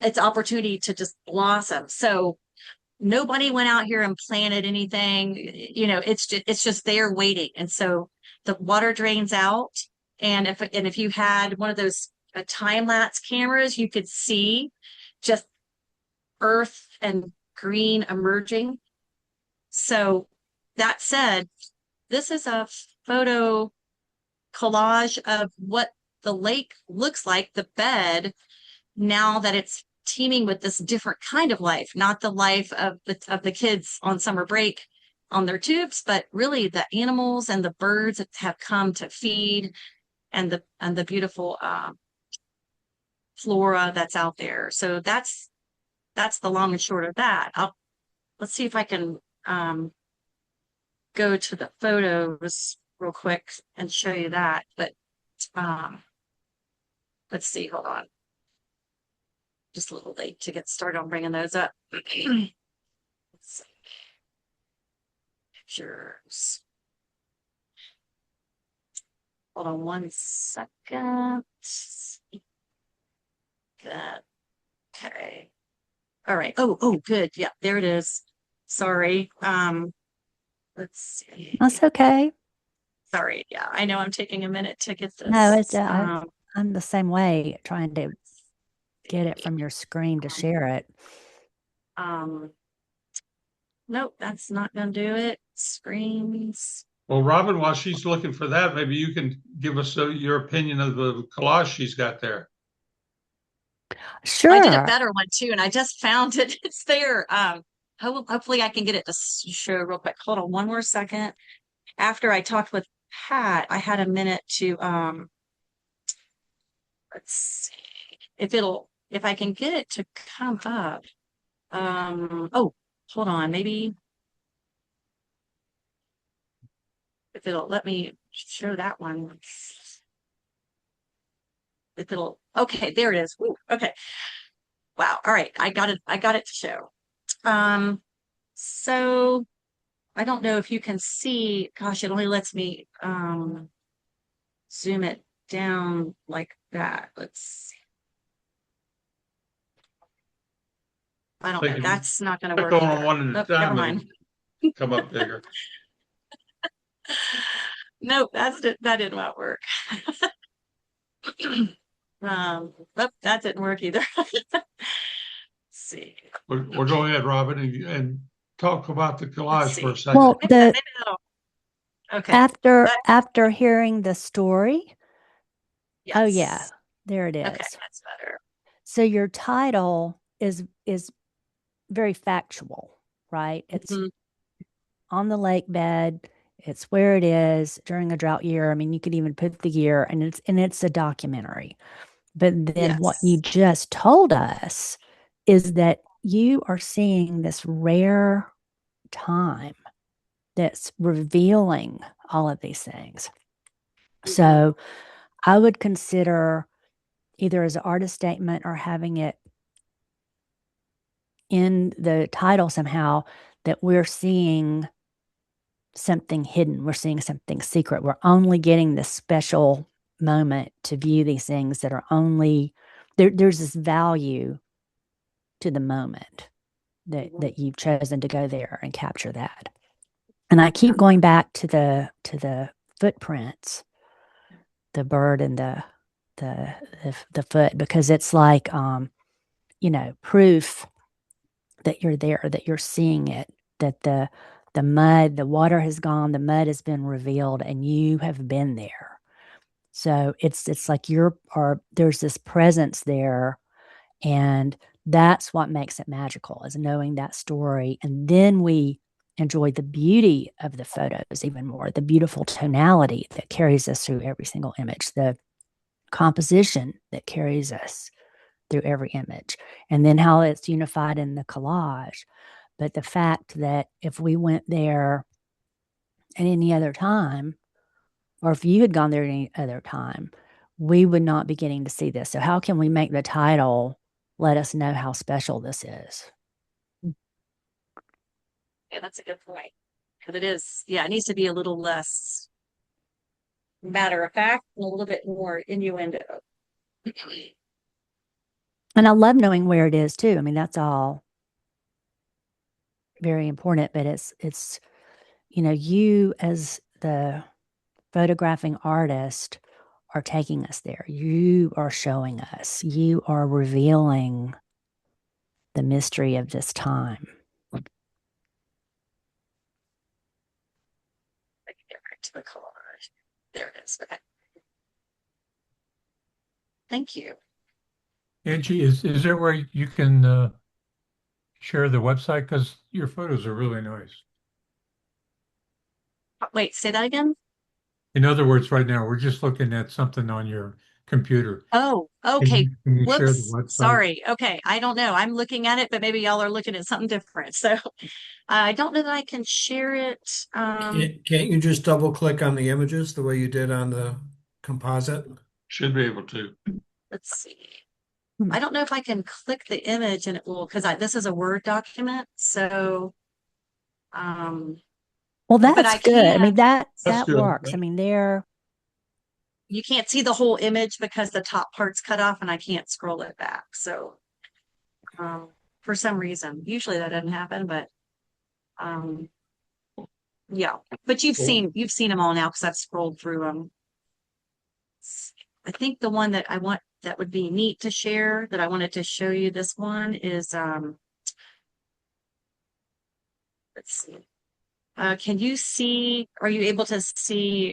its opportunity to just blossom. So nobody went out here and planted anything, it's just there waiting. And so the water drains out, and if you had one of those time-lapse cameras, you could see just earth and green emerging. So that said, this is a photo collage of what the lake looks like, the bed, now that it's teeming with this different kind of life, not the life of the kids on summer break on their tubes, but really the animals and the birds that have come to feed, and the beautiful flora that's out there. So that's the long and short of that. Let's see if I can go to the photos real quick and show you that. But let's see, hold on. Just a little late to get started on bringing those up. Let's see. Pictures. Hold on 1 second. That. Okay. All right. Oh, good. Yeah, there it is. Sorry. Let's see. That's okay. Sorry. Yeah, I know I'm taking a minute to get this. No, it's I'm the same way, trying to get it from your screen to share it. Nope, that's not gonna do it. Screens. Well, Robin, while she's looking for that, maybe you can give us your opinion of the collage she's got there. Sure. I did a better one too, and I just found it. It's there. Hopefully I can get it to show real quick. Hold on 1 more second. After I talked with Pat, I had a minute to let's see if I can get it to come up. Oh, hold on, maybe if it'll let me show that one. If it'll, okay, there it is. Ooh, okay. Wow. All right. I got it to show. So I don't know if you can see, gosh, it only lets me zoom it down like that. Let's see. I don't know. Thinking- That's not going to Click work on either. one at a Nope, never time, mind. it'll come up bigger. Nope, that did not work. Nope, that didn't work either. Let's see. Well, go ahead, Robin, and talk about the collage for a see. second. Well, Maybe the maybe that'll. Okay. after hearing the story, oh yeah, Yes. there it is. Okay, that's better. So your title is very factual, right? It's Mhm. on the lake bed. It's where it is during a drought year. I mean, you could even put the year, and it's a documentary. But then what you Yes. just told us is that you are seeing this rare time that's revealing all of these things. So I would consider either as an artist statement or having it in the title somehow that we're seeing something hidden. We're seeing something secret. We're only getting this special moment to view these things that are only there's this value to the moment that you've chosen to go there and capture that. And I keep going back to the footprints, the bird and the foot, because it's like proof that you're there, that you're seeing it, that the mud, the water has gone, the mud has been revealed, and you have been there. So it's like there's this presence there, and that's what makes it magical, is knowing that story. And then we enjoy the beauty of the photos even more, the beautiful tonality that carries us through every single image, the composition that carries us through every image, and then how it's unified in the collage. But the fact that if we went there at any other time, or if you had gone there at any other time, we would not be getting to see this. So how can we make the title let us know how special this is? Yeah, that's a good point. Because it is, yeah, it needs to be a little less matter of fact and a little bit more innuendo. And I love knowing where it is too. I mean, that's all very important, but it's you as the photographing artist are taking us there. You are showing us. You are revealing the mystery of this time. Get back to the collage. There it is. Okay. Thank you. Angie, is there where you can share the website? Because your photos are really nice. Wait, say that again. In other words, right now we're just looking at something on your computer. Oh, okay. Can you share the Whoops. website? Sorry. Okay. I don't know. I'm looking at it, but maybe y'all are looking at something different. So I don't know that I can share it. Can't you just double click on the images the way you did on the composite? Should be able to. Let's see. I don't know if I can click the image and it will, because this is a Word document. So, Well, but that's I good. I can. mean, that That's good. works. I mean, You can't see the whole image because the top part's cut off and I can't scroll it back. So, for some reason, usually that doesn't happen, but, yeah, but you've seen them all now because I've scrolled through them. I think the one that I want that would be neat to share that I wanted to show you, this one is, let's see. Can you see, are you able to see,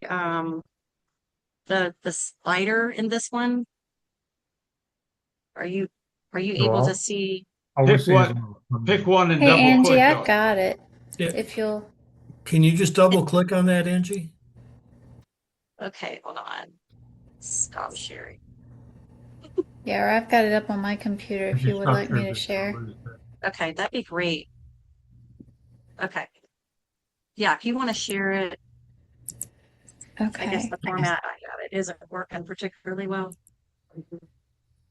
the slider in this one? Are you able to see? Pick one and Hey, double Angie, click I've on it. got it. Yeah. If you'll. Can you just double click on that, Angie? Okay, hold on. Stop sharing. Yeah, or I've got it up on my computer if you would like me to share. Okay, that'd be great. Okay. Yeah, if you want to share it. Okay. I guess the format I have it isn't working particularly well.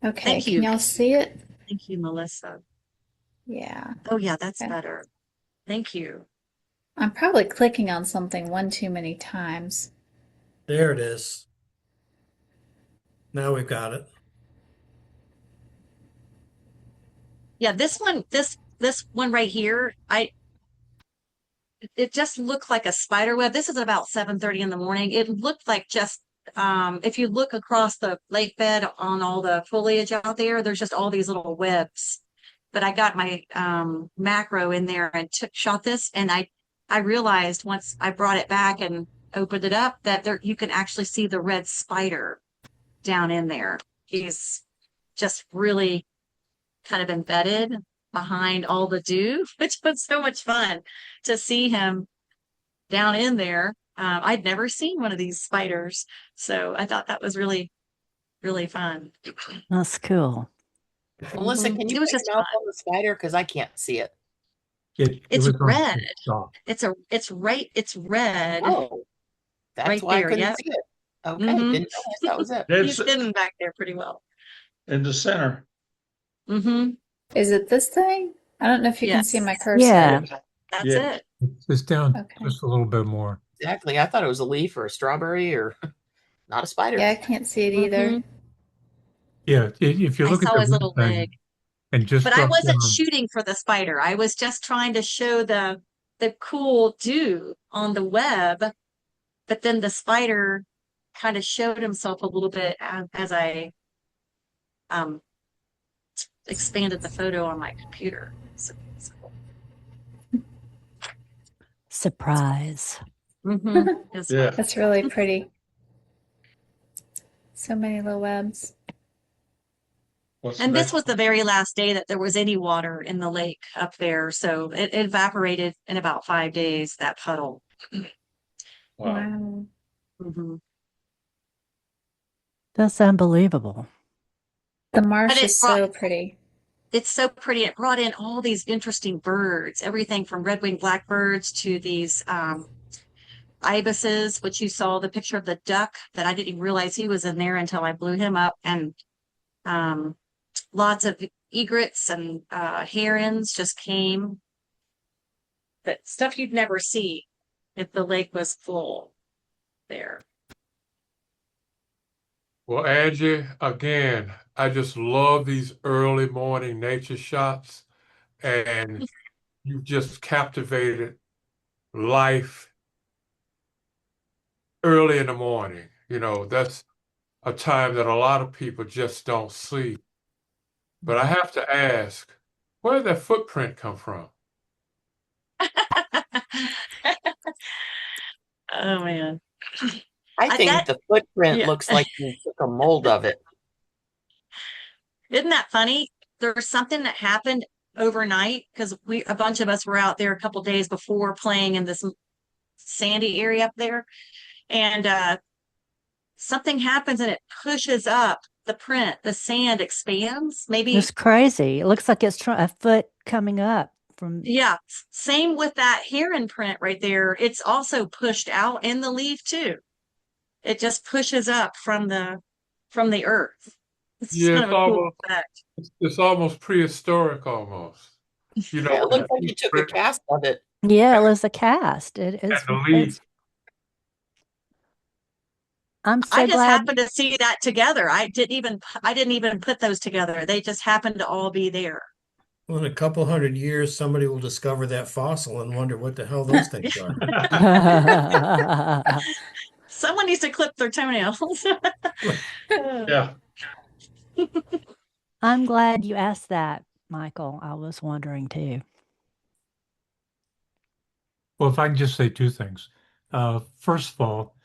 Okay, Thank you. can y'all see it? Thank you, Melissa. Yeah. Oh yeah, that's Okay. better. Thank you. I'm probably clicking on something one too many times. There it is. Now we've got it. Yeah, this one, this one right here, it just looked like a spider web. This is about 7:30 in the morning. It looked like just if you look across the lake bed on all the foliage out there, there's just all these little webs. But I got my macro in there and shot this, and I realized once I brought it back and opened it up that there you can actually see the red spider down in there. He's just really kind of embedded behind all the dew, which was so much fun to see him down in there. I'd never seen one of these spiders, so I thought that was really, really fun. That's cool. Melissa, can you It was put just your mouth fun. on the spider? Because I can't see it. It It's was on red. stop. It's red Oh, that's right why I there. couldn't Yep. see it. Okay, Mhm. didn't realize that was it. He's It's hidden back there pretty well. in the center. Mm-hmm. Is it this thing? I don't know if you can see my Yes. cursor. Yeah. That's Yeah. it. It's down Okay. just a little bit more. Exactly. I thought it was a leaf or a strawberry or not a spider. Yeah, I can't see it either. Mhm. Yeah, if you I look at saw the his little red thing leg. and just But I drop wasn't down, shooting for the spider. I was just trying to show the cool dew on the web, but then the spider kind of showed himself a little bit as I um expanded the photo on my computer. So, Surprise. it's Yeah. fun. That's really pretty. So many little webs. What's the And this next was the one? very last day that there was any water in the lake up there. So it evaporated in about 5 days, that puddle. Wow. Mhm. That's unbelievable. The marsh But it is so pretty. it's so pretty. It brought in all these interesting birds, everything from red-winged blackbirds to these ibises, which you saw the picture of the duck that I didn't even realize he was in there until I blew him up, and lots of egrets and herons just came. But stuff you'd never see if the lake was full there. Well, Angie, again, I just love these early morning nature shots, and you've just captivated life early in the morning. You know, that's a time that a lot of people just don't see. But I have to ask, where did that footprint come from? Oh man. I think that the footprint yeah. looks like you took a mold of it. Isn't that funny? There's something that happened overnight because a bunch of us were out there a couple days before playing in this sandy area up there, and something happens and it pushes up the print. The sand expands. Maybe It's crazy. It looks like it's a foot coming up from. yeah. Same with that heron print right there. It's also pushed out in the leaf too. It just pushes up from the earth. It's just Yeah, kind of a cool effect. it's almost prehistoric almost. You Yeah, know, it looks like you took a cast of it. Yeah, it was a cast. It is. and the leaf. I'm I so just glad. happened to see that together. I didn't even put those together. They just happened to all be there. Well, in a couple hundred years, somebody will discover that fossil and wonder what the hell those things are. Someone needs to clip their toenails. Yeah. I'm glad you asked that, Michael. I was wondering too. well, if I can just say two things. First of all,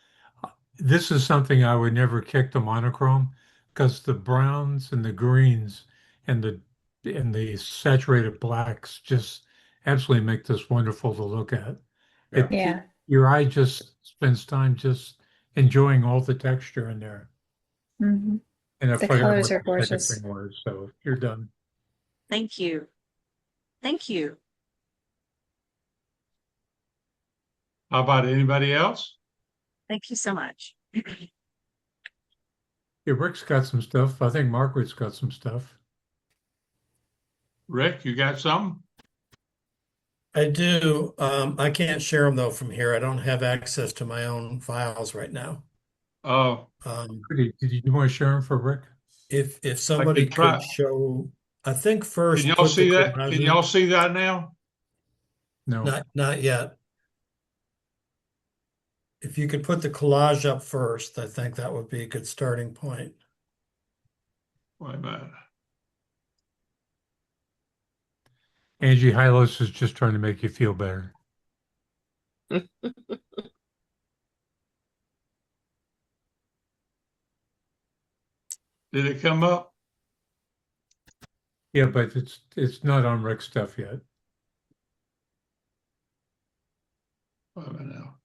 this is something I would never kick to monochrome because the browns and the greens and the saturated blacks just absolutely make this wonderful to look at. Yeah. Your eye just spends time just enjoying all the texture in there. hmm And I The forgot colors what are the second gorgeous. thing was, so you're done. Thank you. Thank you. How about anybody else? Thank you so much. Yeah, Rick's got some stuff. I think Margaret's got some stuff. Rick, you got something? I do. I can't share them though from here. I don't have access to my own files right now. Oh, Um, Did you want to share them for Rick? if somebody try. could show I think first Can y'all put the see that? collage Can in. y'all see that now? No. Not yet. If you could put the collage up first, I think that would be a good starting point. Wait a minute. Angie Hylos is just trying to make you feel better. Did it come up? Yeah, but it's not on Rick's stuff yet. Wait a minute now.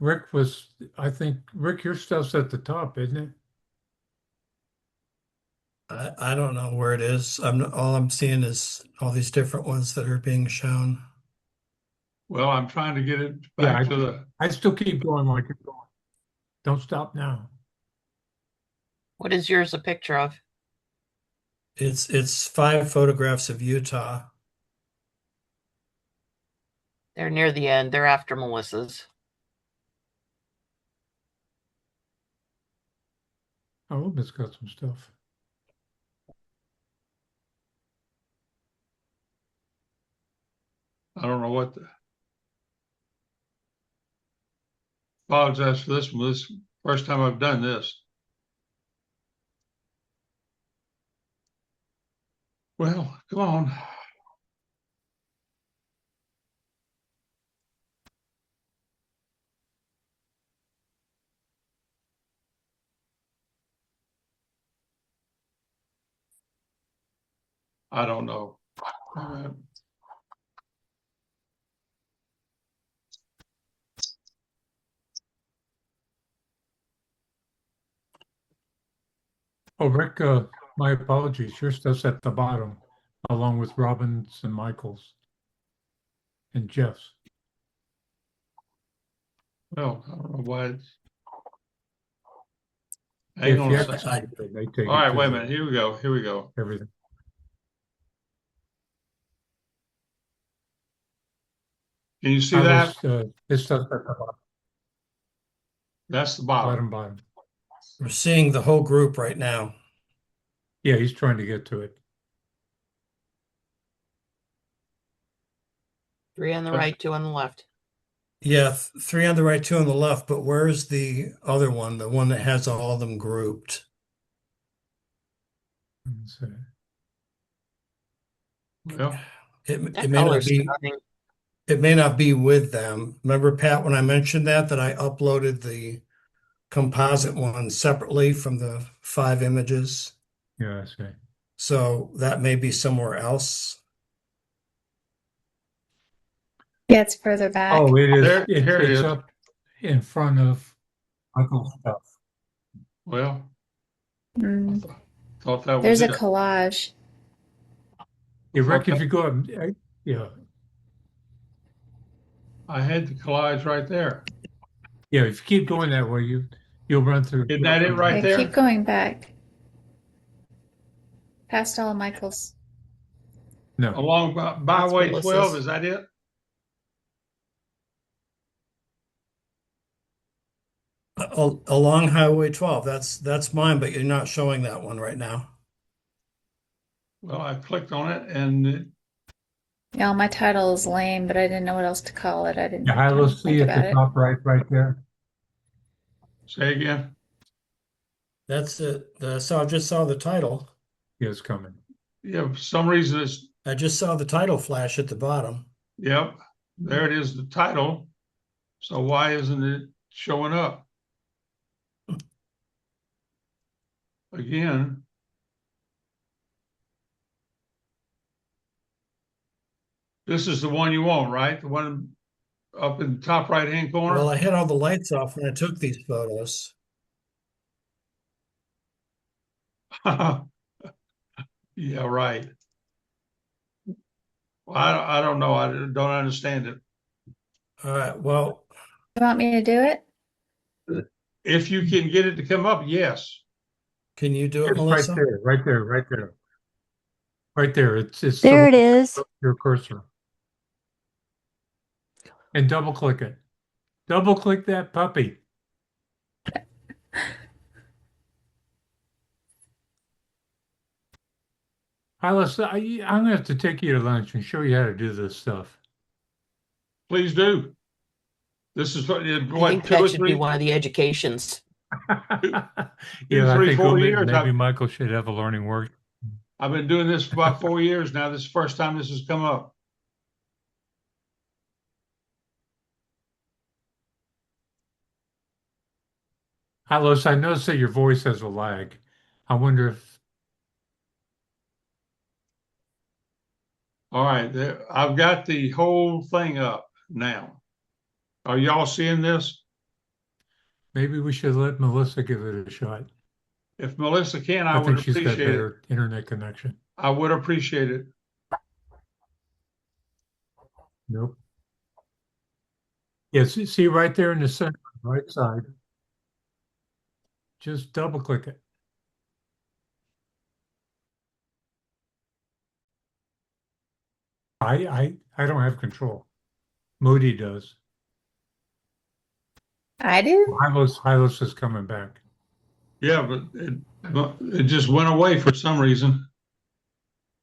Rick was, I think, Rick, your stuff's at the top, isn't it? I don't know where it is. All I'm seeing is all these different ones that are being shown. Well, I'm trying to get it Yeah, back to the. I still keep going like you're going. Don't stop now. What is yours a picture of? It's 5 photographs of Utah. They're near the end. They're after Melissa's. Oh, it's got some stuff. I don't know what the. Apologize for this one. This is the first time I've done this. Well, come on. I don't know. Oh, Rick, my apologies. Your stuff's at the bottom, along with Robbins and Michael's and Jeff's. Well, I don't know why it's. If Hang on you a have to second. type it, they take All right, it wait a to minute. Here we go. Here we go. everything. Can you see that? His stuff's at the bottom, That's the bottom. bottom. We're seeing the whole group right now. Yeah, he's trying to get to it. 3 on the right, 2 on the left. Yeah, 3 on the right, 2 on the left, but where's the other one, the one that has all of them grouped? Let's see. Well, It That may not color's be stunning. it may not be with them. Remember, Pat, when I mentioned that I uploaded the composite one separately from the 5 images. Yeah, I see. So that may be somewhere else. Yeah, it's further back. Oh, it is. There- here it it's is. up in front of Michael's stuff. well, Mm. thought that was There's a it. collage. Yeah, Rick, if Okay. you go up, yeah, I had the collage right there. yeah, if you keep going that way, you'll run through. Isn't that it right Okay, there? keep going back. Past all Michael's. No, Along Byway Melissa's. 12, is that it? Along Highway 12. That's mine, but you're not showing that one right now. Well, I clicked on it and it, Yeah, my title is lame, but I didn't know what else to call it. I didn't yeah, have time Hilo to C think at about the it. top right there. say again. That's it. So I just saw the title. Yeah, it's coming. Yeah, for some reason it's, I just saw the title flash at the bottom. yep, there it is, the title. So why isn't it showing up? Again. This is the one you want, right? The one up in the top right-hand corner? Well, I had all the lights off when I took these photos. Yeah, right. Well, I don't know. I don't understand it. All right. Well, You want me to do it? If you can get it to come up, yes. can you do it, It's Melissa? right there. Right there. It's There it is. your cursor. And double click it. Double click that puppy. Alice, I'm gonna have to take you to lunch and show you how to do this stuff. Please do. This is what, I what think 2 or that should be 3, one of the educations. Yeah, I 3, think 4 years. maybe Michael should have a learning work. I've been doing this for about 4 years now. This is the first time this has come up. Alice, I noticed that your voice has a lag. I wonder if All right, I've got the whole thing up now. Are y'all seeing this? maybe we should let Melissa give it a shot. If Melissa can, I I would think she's got appreciate it. better internet connection. I would appreciate it. Nope. Yes, see right there in the center, right side. Just double click it. I don't have control. Moody does. I do. Hylos is coming back. Yeah, but it just went away for some reason.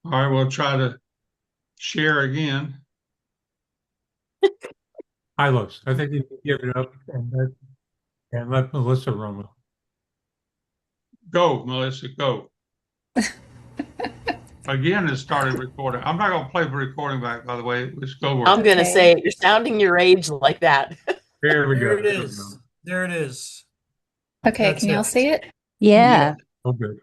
All right, we'll try to share again. Hylos, I think you can give it up and let Melissa run with it. Go, Melissa, go. Again, it started recording. I'm not going to play the recording back, by the way. Let's go. I'm going to Okay. say you're sounding your age like that. Here we There go. it is. There it is. Okay, That's can y'all it. see it? Yeah. Oh, good.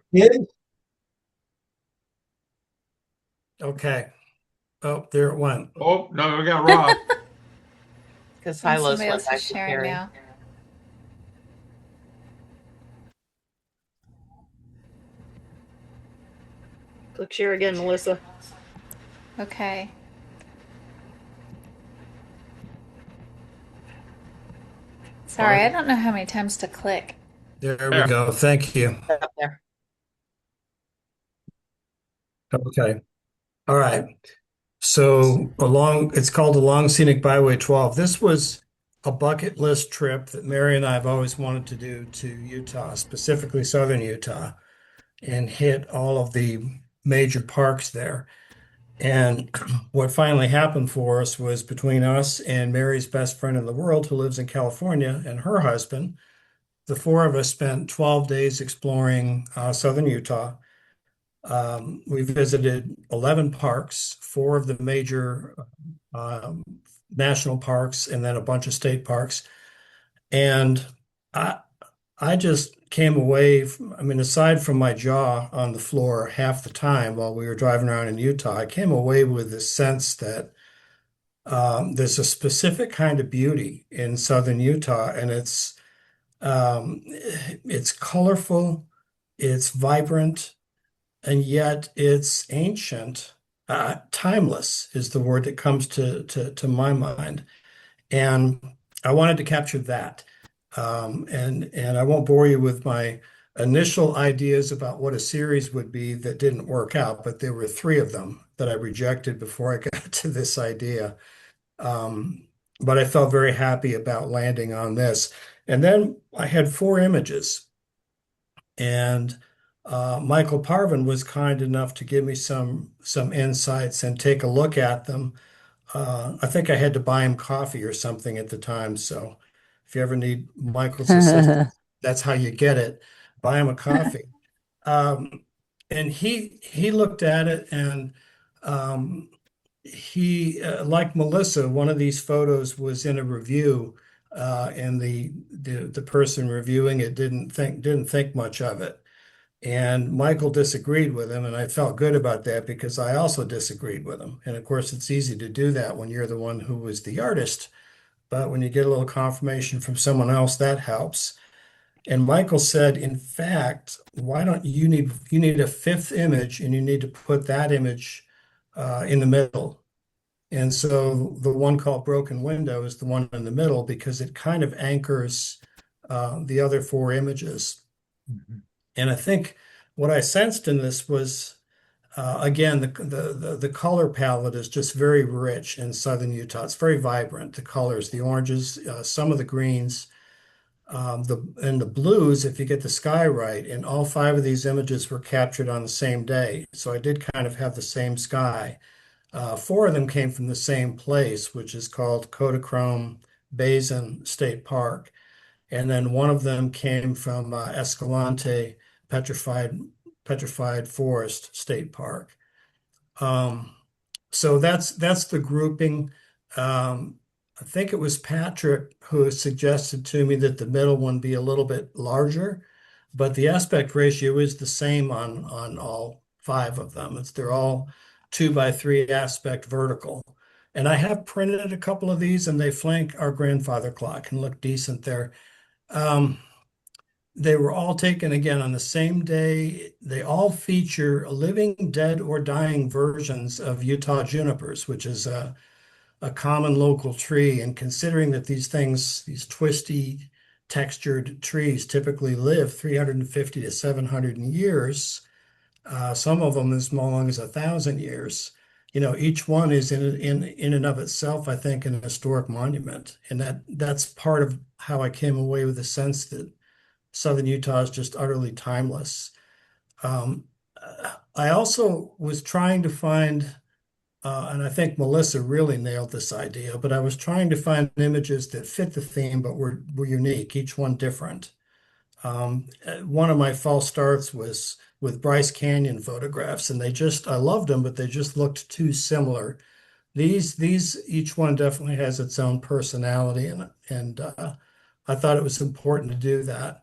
Okay. Oh, there it went. Oh, no, we got Rob. Because And Hylos somebody went else back is to sharing Carrie. now. Click share again, Melissa. Okay. Sorry, I don't know how many times to click. There There. we go. Thank you. Up there. Okay. All right. So it's called Along Scenic Byway 12. This was a bucket list trip that Mary and I have always wanted to do to Utah, specifically southern Utah, and hit all of the major parks there. And what finally happened for us was between us and Mary's best friend in the world, who lives in California, and her husband, the four of us spent 12 days exploring southern Utah. We visited 11 parks, 4 of the major national parks, and then a bunch of state parks. And I just came away, aside from my jaw on the floor half the time while we were driving around in Utah, I came away with this sense that there's a specific kind of beauty in southern Utah, and it's colorful, it's vibrant, and yet it's ancient. Timeless is the word that comes to my mind. And I wanted to capture that. And I won't bore you with my initial ideas about what a series would be that didn't work out, but there were 3 of them that I rejected before I got to this idea. But I felt very happy about landing on this. And then I had 4 images. And Michael Parvin was kind enough to give me some insights and take a look at them. I think I had to buy him coffee or something at the time. So if you ever need Michael's assistance, that's how you get it. Buy him a coffee. And he looked at it, and he like Melissa, one of these photos was in a review, and the person reviewing it didn't think much of it. And Michael disagreed with him, and I felt good about that because I also disagreed with him. And of course, it's easy to do that when you're the one who was the artist, but when you get a little confirmation from someone else, that helps. And Michael said, in fact, why don't you need a 5th image, and you need to put that image in the middle. And so the one called Broken Window is the one in the middle because it kind of anchors the other 4 images. Mhm. And I think what I sensed in this was, again, the color palette is just very rich in southern Utah. It's very vibrant, the colors, the oranges, some of the greens. The blues, if you get the sky right, and all 5 of these images were captured on the same day. So I did kind of have the same sky. 4 of them came from the same place, which is called Kodachrome Basin State Park. And then one of them came from Escalante Petrified Forest State Park. So that's the grouping. I think it was Patrick who suggested to me that the middle one be a little bit larger, but the aspect ratio is the same on all 5 of them. They're all 2x3 aspect vertical. And I have printed a couple of these, and they flank our grandfather clock and look decent there. They were all taken again on the same day. They all feature living, dead, or dying versions of Utah junipers, which is a common local tree. And considering that these twisty, textured trees typically live 350 to 700 years, some of them as long as 1,000 years. Each one is in and of itself, I think, an historic monument. And that's part of how I came away with the sense that Southern Utah is just utterly timeless. I also was trying to find, and I think Melissa really nailed this idea, but I was trying to find images that fit the theme but were unique, each one different. One of my false starts was with Bryce Canyon photographs, and I loved them, but they just looked too similar. Each one definitely has its own personality, and I thought it was important to do that.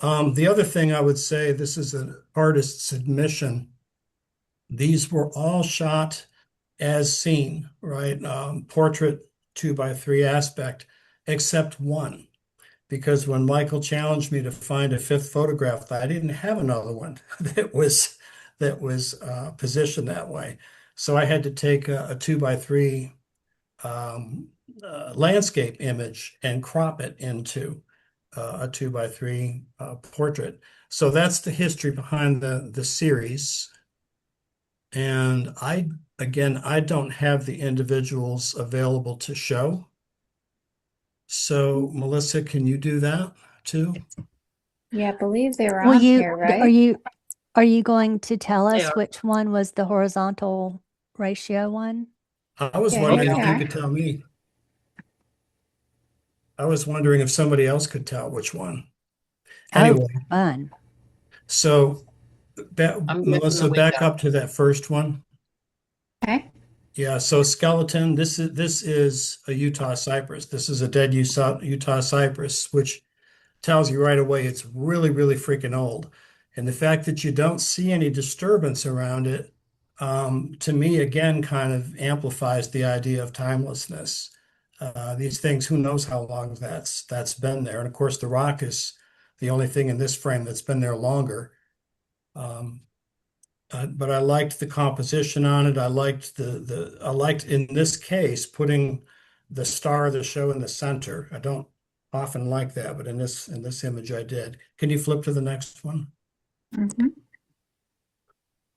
The other thing I would say, this is an artist's admission. These were all shot as seen, right? Portrait 2x3 aspect, except one. Because when Michael challenged me to find a 5th photograph, I didn't have another one that was positioned that way. So I had to take a 2x3 landscape image and crop it into a 2x3 portrait. So that's the history behind the series. And I don't have the individuals available to show. So, Melissa, can you do that too? Yeah, I believe they were Will on you, here, right? are you going to tell They us are. which one was the horizontal ratio one? I was Yeah, wondering here if they you are. could tell me. I was wondering if somebody else could tell which one. Oh, Anyway, fun. so I'm missing Melissa, the back window. up to that first one. Okay. Yeah, so skeleton, this is a Utah cypress. This is a dead Utah cypress, which tells you right away it's really, really freaking old. And the fact that you don't see any disturbance around it, to me, again, kind of amplifies the idea of timelessness. These things, who knows how long that's been there. And of course, the rock is the only thing in this frame that's been there longer. But I liked the composition on it. I liked I liked, in this case, putting the star of the show in the center. I don't often like that, but in this image I did. Can you flip to the next one? Mm-hmm.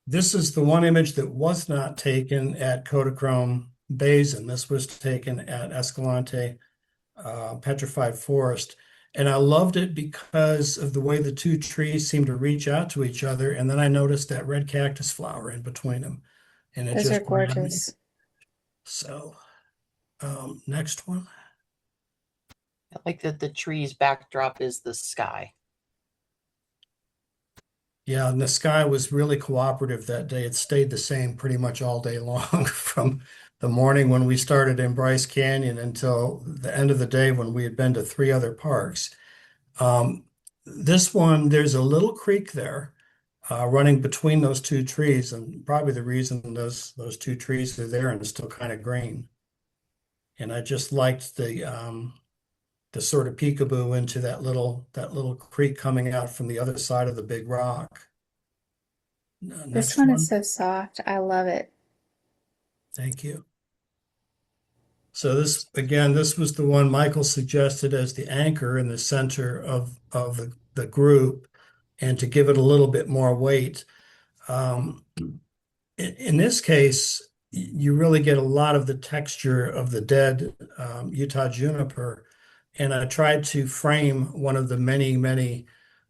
This is the one image that was not taken at Kodachrome Basin. This was taken at Escalante Petrified Forest. And I loved it because of the way the 2 trees seem to reach out to each other. And then I noticed that red cactus flower in between them. And it Those are just grabbed me. gorgeous. So, next one. I like that the tree's backdrop is the sky. Yeah, and the sky was really cooperative that day. It stayed the same pretty much all day long from the morning when we started in Bryce Canyon until the end of the day when we had been to 3 other parks. This one, there's a little creek there running between those 2 trees, and probably the reason those 2 trees are there and it's still kind of green. And I just liked the sort of peekaboo into that little creek coming out from the other side of the big rock. This Next one one. is so soft. I love it. Thank you. So this was the one Michael suggested as the anchor in the center of the group, and to give it a little bit more weight. In this case, you really get a lot of the texture of the dead Utah juniper and I tried to frame one of the many,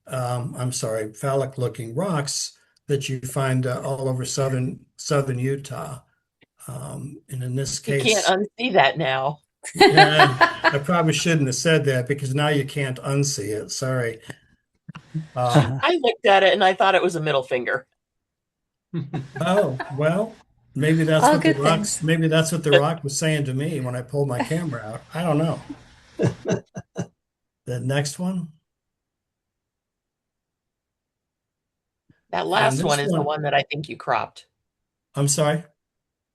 phallic looking rocks that you find all over southern Utah. And in this You can't case, unsee that now. I probably shouldn't have said that because now you can't unsee it. Sorry. I looked at it and I thought it was a middle finger. Oh, well, maybe that's All what the good rocks, things. maybe that's what the rock was saying to me when I pulled my camera out. I don't know. The next one. That And last one this is the one, one that I think you cropped. I'm sorry,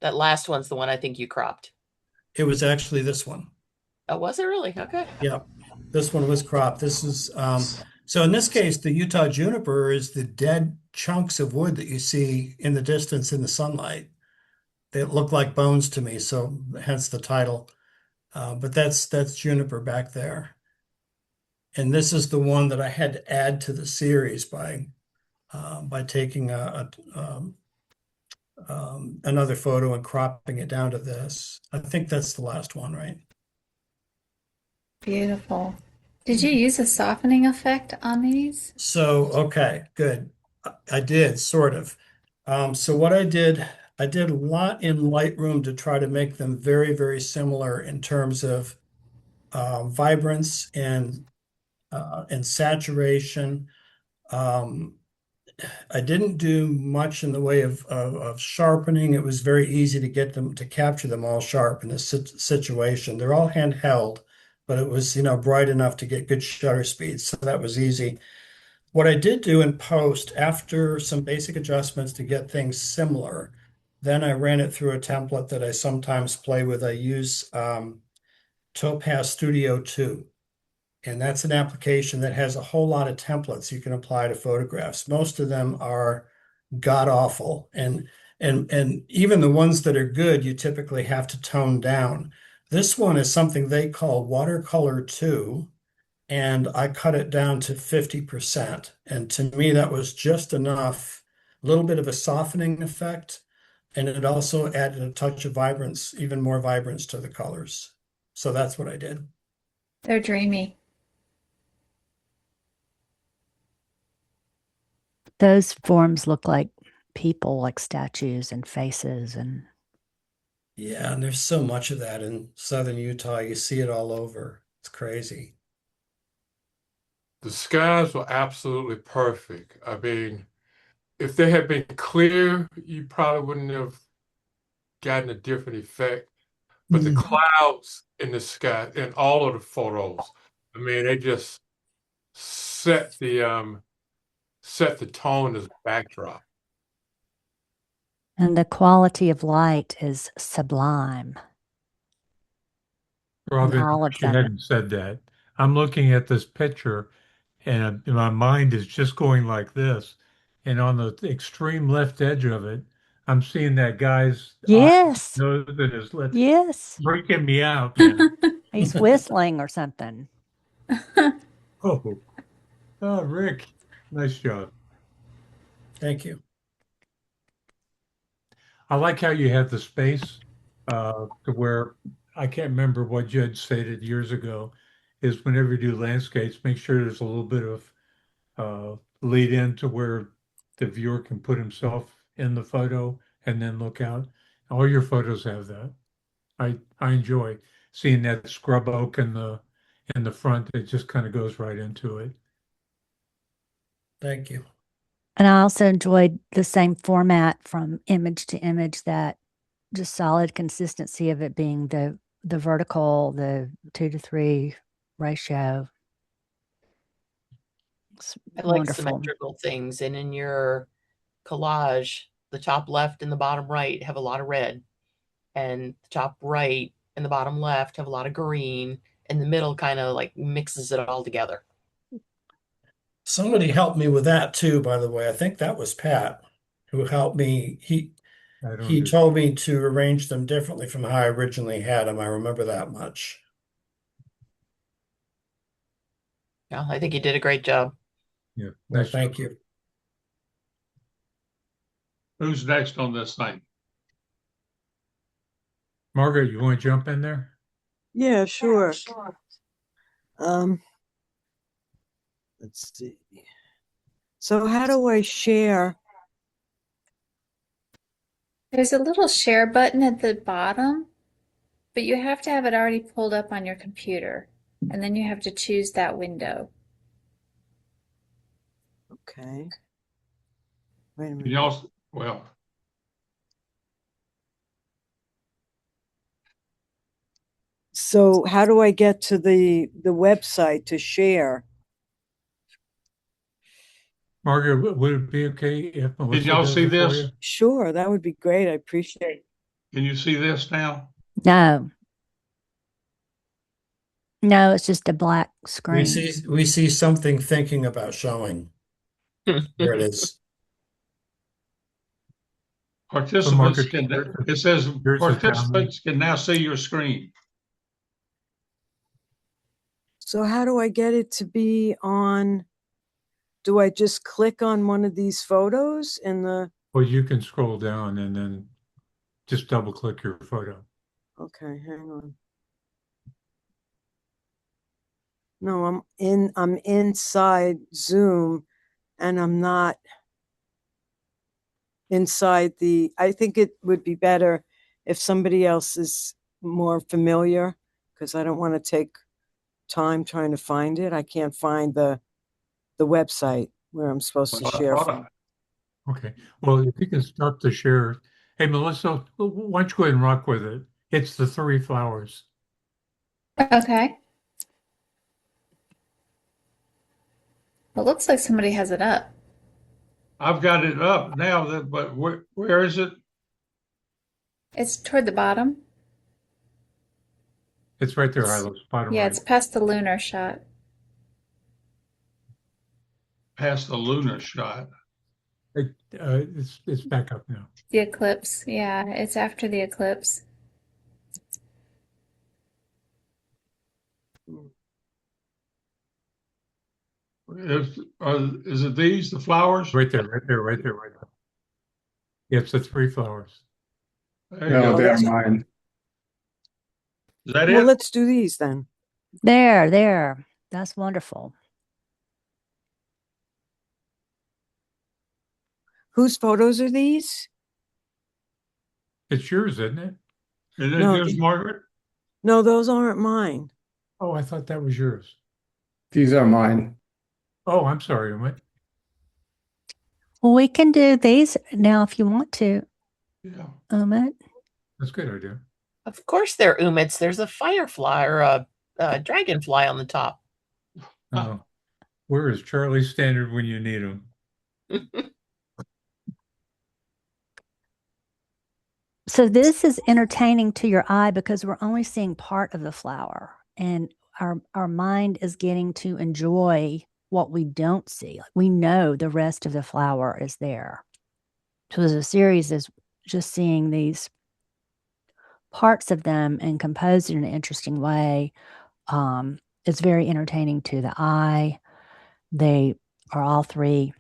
That last one's the one I think you cropped. it was actually this one. Oh, was it really? Okay. Yeah, this one was cropped. This is so in this case, the Utah juniper is the dead chunks of wood that you see in the distance in the sunlight. They look like bones to me, so hence the title. But that's juniper back there. And this is the one that I had to add to the series by taking another photo and cropping it down to this. I think that's the last one, right? Beautiful. Did you use a softening effect on these? So, okay, good. I did sort of. So what I did a lot in Lightroom to try to make them very, very similar in terms of vibrance and saturation. I didn't do much in the way of sharpening. It was very easy to get them to capture them all sharp in this situation. They're all handheld, but it was, bright enough to get good shutter speeds. So that was easy. What I did do in post, after some basic adjustments to get things similar, then I ran it through a template that I sometimes play with. I use Topaz Studio 2. And that's an application that has a whole lot of templates you can apply to photographs. Most of them are god awful, and even the ones that are good, you typically have to tone down. This one is something they call Watercolor 2, and I cut it down to 50%. And to me, that was just enough, a little bit of a softening effect, and it also added a touch of vibrance, even more vibrance to the colors. So that's what I did. They're dreamy. Those forms look like people, like statues and faces and Yeah, and there's so much of that in southern Utah. You see it all over. It's crazy. The skies were absolutely perfect. I mean, if they had been clear, you probably wouldn't have gotten a different effect. But the clouds in the sky in all of the photos, I mean, they just set the tone as a backdrop. and the quality of light is sublime. Robin, all I of wish you them. hadn't said that. I'm looking at this picture and my mind is just going like this. And on the extreme left edge of it, I'm seeing that guy's Yes. nose and his lips Yes. freaking me out, man. He's whistling or something. Oh, Rick, nice job. Thank you. I like how you have the space to where I can't remember what Judge stated years ago is whenever you do landscapes, make sure there's a little bit of lead in to where the viewer can put himself in the photo and then look out. All your photos have that. I enjoy seeing that scrub oak in the front. It just kind of goes right into it. Thank you. And I also enjoyed the same format from image to image, that just solid consistency of it being the vertical, the 2:3 ratio. It's I like wonderful. symmetrical things. And in your collage, the top left and the bottom right have a lot of red. And the top right and the bottom left have a lot of green. And the middle kind of like mixes it all together. Somebody helped me with that too, by the way. I think that was Pat who helped me. He told me to arrange them differently from how I originally had them. I remember that much. Yeah, I think you did a great job. Yeah. Well, thank you. Who's next on this thing? Margaret, you want to jump in there? Yeah, sure. Um, let's see. So how do I share? There's a little share button at the bottom, but you have to have it already pulled up on your computer, and then you have to choose that window. Okay. Wait a minute. You also, well, So how do I get to the website to share? Margaret, would it be okay if Melissa y'all does see it for this? you? Sure, that would be great. I appreciate it. Can you see this now? No. No, it's just a black We screen. see something thinking about showing. There it is. Participants Margaret, can, it says here's the participants can now see your screen. So how do I get it to be on? Do I just click on one of these photos in the? Well, you can scroll down and then just double click your photo. Okay, hang on. No, I'm inside Zoom and I'm not inside I think it would be better if somebody else is more familiar, because I don't want to take time trying to find it. I can't find the website where I'm supposed to share from. Okay. Well, if you can start to share. Hey, Melissa, why don't you go ahead and rock with it? It's the three flowers. Okay. It looks like somebody has it up. I've got it up now, but where is it? It's toward the bottom. It's right there, Hylos, bottom Yeah, right. it's past the lunar shot. Past the lunar shot. It's back up now. The eclipse. Yeah, it's after the eclipse. Is it these, the flowers? Right there, right there, right there, right there. Yeah, it's the three flowers. There you No, go. they're mine. Is that Well, it? let's do these then. There. That's wonderful. Whose photos are these? It's yours, isn't it? Is it No, yours, Margaret? No, those aren't mine. Oh, I thought that was yours. These are mine. Oh, I'm sorry, Umit. Well, we can do these now if you want to, Yeah. Umit. That's a good idea. Of course, they're Umids. There's a firefly or a dragonfly on the top. Where is Charlie Standard when you need him? So this is entertaining to your eye because we're only seeing part of the flower, and our mind is getting to enjoy what we don't see. Like, we know the rest of the flower is there. So the series is just seeing these parts of them and composed in an interesting way. It's very entertaining to the eye. They are all three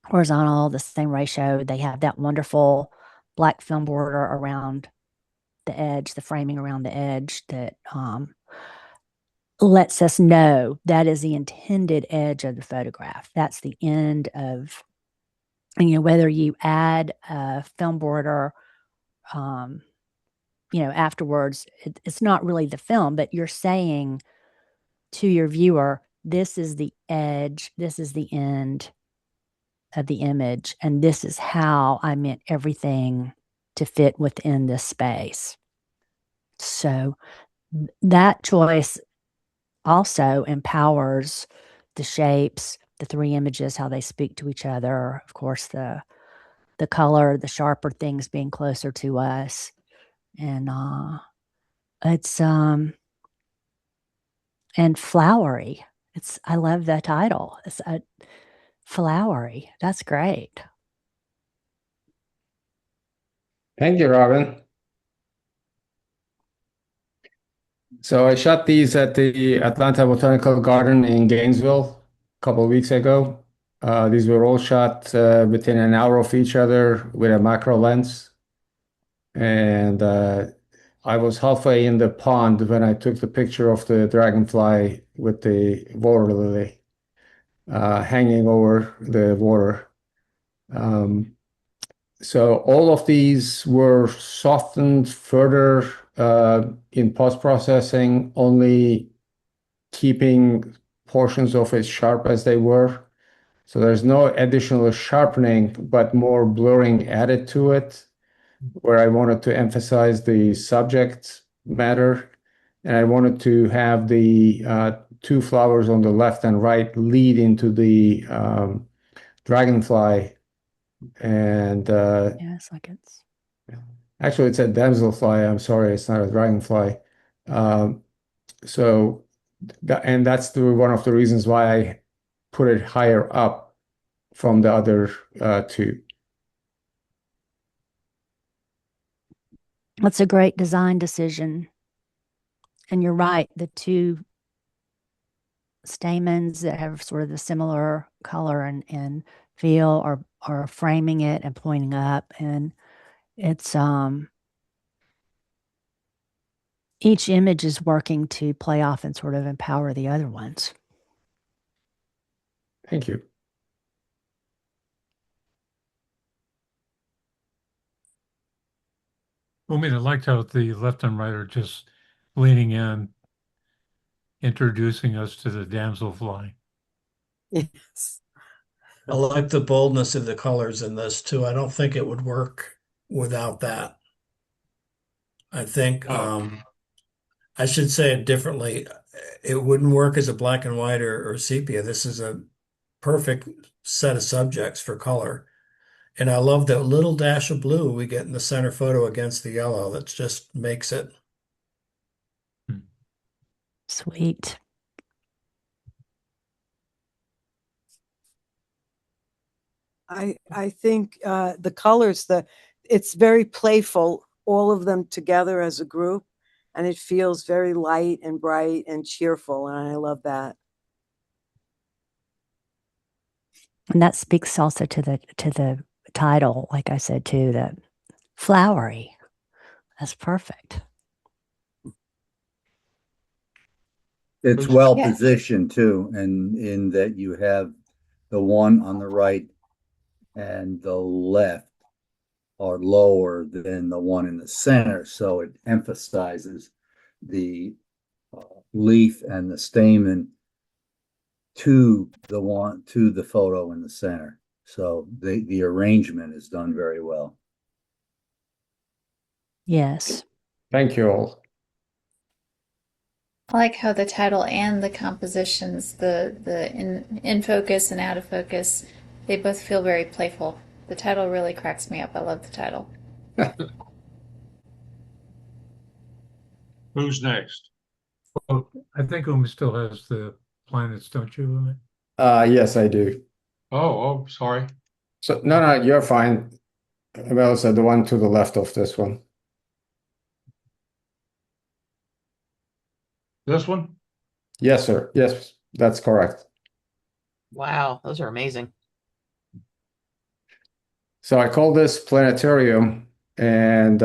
horizontal, the same ratio. They have that wonderful black film border around the edge, the framing around the edge that lets us know that is the intended edge of the photograph. That's the end of, whether you add a film border, afterwards, it's not really the film, but you're saying to your viewer, this is the edge, this is the end of the image, and this is how I meant everything to fit within this space. So that choice also empowers the shapes, the three images, how they speak to each other. Of course, the color, the sharper things being closer to us. And it's and flowery. I love the title. It's flowery. That's great. Thank you, Robin. So I shot these at the Atlanta Botanical Garden in Gainesville a couple of weeks ago. These were all shot within an hour of each other with a macro lens. And I was halfway in the pond when I took the picture of the dragonfly with the water lily hanging over the water. So all of these were softened further in post-processing, only keeping portions of it sharp as they were. So there's no additional sharpening, but more blurring added to it, where I wanted to emphasize the subject matter. And I wanted to have the two flowers on the left and right lead into the dragonfly. And Yeah, it's like it's actually, it's a damselfly. I'm sorry, it's not a dragonfly. So, and that's one of the reasons why I put it higher up from the other two. That's a great design decision. And you're right, the two stamens that have sort of the similar color and feel are framing it and pointing up. And it's each image is working to play off and sort of empower the other ones. Thank you. I mean, I liked how the left and right are just leaning in, introducing us to the damselfly. Yes. I like the boldness of the colors in this too. I don't think it would work without that. I think I should say it differently. It wouldn't work as a black and white or sepia. This is a perfect set of subjects for color. And I love that little dash of blue we get in the center photo against the yellow. That just makes it. Sweet. I think the colors, it's very playful, all of them together as a group, and it feels very light and bright and cheerful, and I love that. And that speaks also to the title, like I said too, the flowery. That's perfect. It's well positioned too, and in that you have the one on the right and the left are lower than the one in the center, so it emphasizes the leaf and the stamen to the photo in the center. So the arrangement is done very well. Yes. Thank you all. I like how the title and the compositions, the in focus and out of focus, they both feel very playful. The title really cracks me up. I love the title. Who's next? Well, I think Uma still has the planets, don't you, Uma? Yes, I do. Oh, sorry. So no, you're fine. Well, so the one to the left of this one. This one? Yes, sir. Yes, that's correct. Wow, those are amazing. So I call this planetarium, and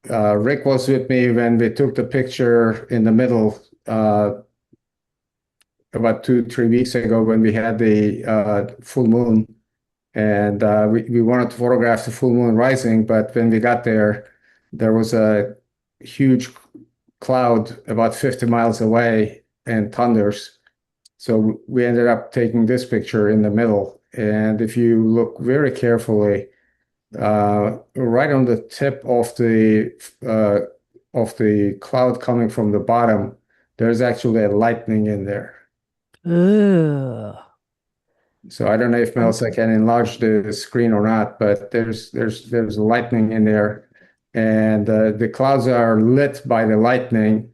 Rick was with me when we took the picture in the middle about 2-3 weeks ago when we had the full moon, and we wanted to photograph the full moon rising, but when we got there was a huge cloud about 50 miles away and thunders. So we ended up taking this picture in the middle. And if you look very carefully, right on the tip of the cloud coming from the bottom, there's actually a lightning in there. Ooh. So I don't know if Melissa can enlarge the screen or not, but there's lightning in there. And the clouds are lit by the lightning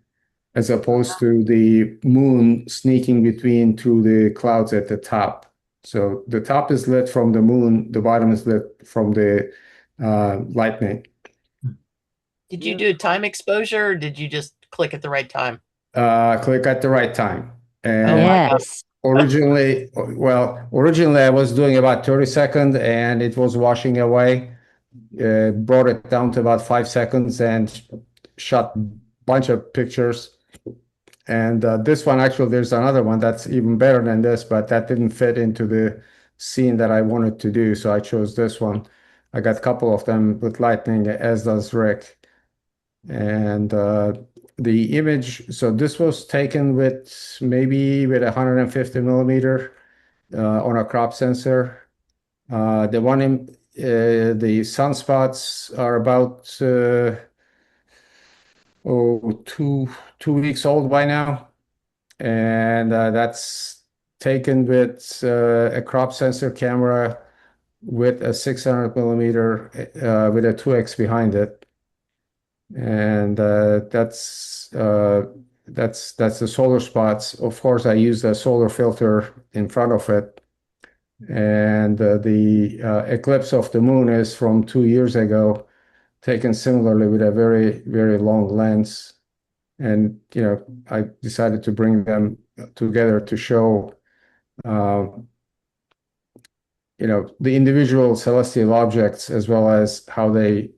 as opposed to the moon sneaking between through the clouds at the top. So the top is lit from the moon, the bottom is lit from the lightning. Did you do time exposure or did you just click at the right time? Click at the right time. And Yes. originally I was doing about 30 seconds and it was washing away. Brought it down to about 5 seconds, and shot bunch of pictures. And this one, actually, there's another one that's even better than this, but that didn't fit into the scene that I wanted to do, so I chose this one. I got a couple of them with lightning, as does Rick. And the image, so this was taken with maybe with 150 millimeter on a crop sensor. The one in the sunspots are about two weeks old by now, and that's taken with a crop sensor camera with a 600 millimeter with a 2x behind it, and that's the solar spots. Of course, I used a solar filter in front of it, and the eclipse of the moon is from 2 years ago, taken similarly with a very, very long lens. And, I decided to bring them together to show, the individual celestial objects as well as how they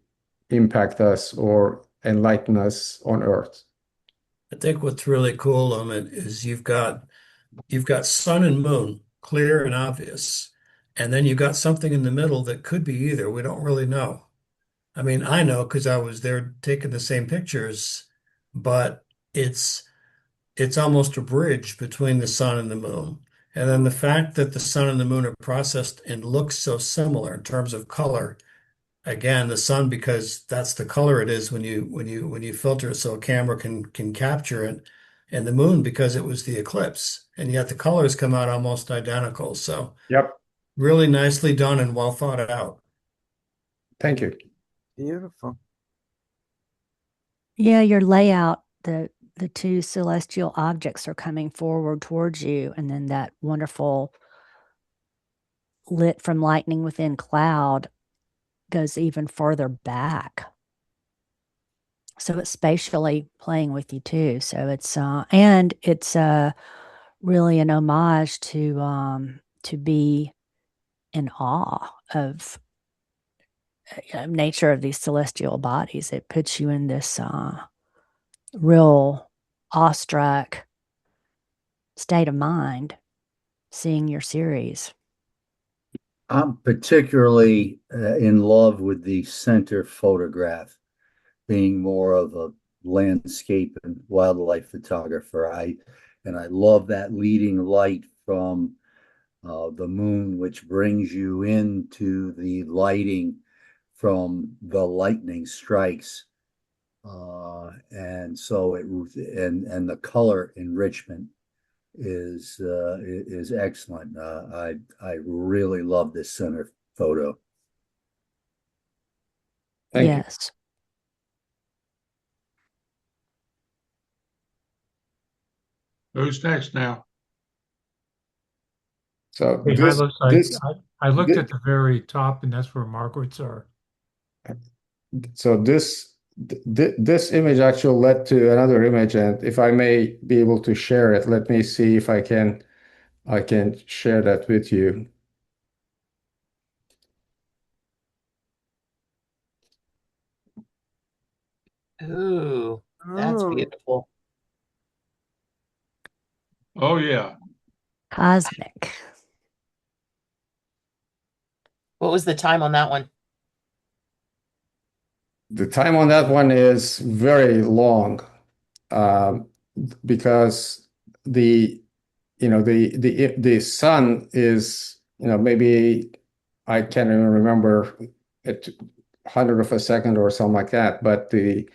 impact us or enlighten us on Earth. I think what's really cool, Amit, is you've got sun and moon, clear and obvious, and then you've got something in the middle that could be either. We don't really know. I mean, I know because I was there taking the same pictures, but it's almost a bridge between the sun and the moon. And then the fact that the sun and the moon are processed and look so similar in terms of color. Again, the sun, because that's the color it is when you filter it so a camera can capture it, and the moon because it was the eclipse, and yet the colors come out almost identical. So Yep. really nicely done and well thought out. Thank you. Beautiful. Yeah, your layout, the two celestial objects are coming forward towards you, and then that wonderful lit from lightning within cloud goes even further back. So it's spatially playing with you too. So it's really an homage to be in awe of nature of these celestial bodies. It puts you in this real awestruck state of mind seeing your series. I'm particularly in love with the center photograph, being more of a landscape and wildlife photographer. I love that leading light from the moon, which brings you into the lighting from the lightning strikes. And so and the color enrichment is excellent. I really love this center photo. Thank you. Yes. Who's next now? So Hey, this I looked this- at the very top, and that's where Margaret's are. so this image actually led to another image, and if I may be able to share it, let me see if I can share that with you. Ooh, that's Oh, beautiful. Oh, yeah. Cosmic. What was the time on that one? The time on that one is very long, because the sun is, maybe I can't even remember it, 100th of a second or something like that, but the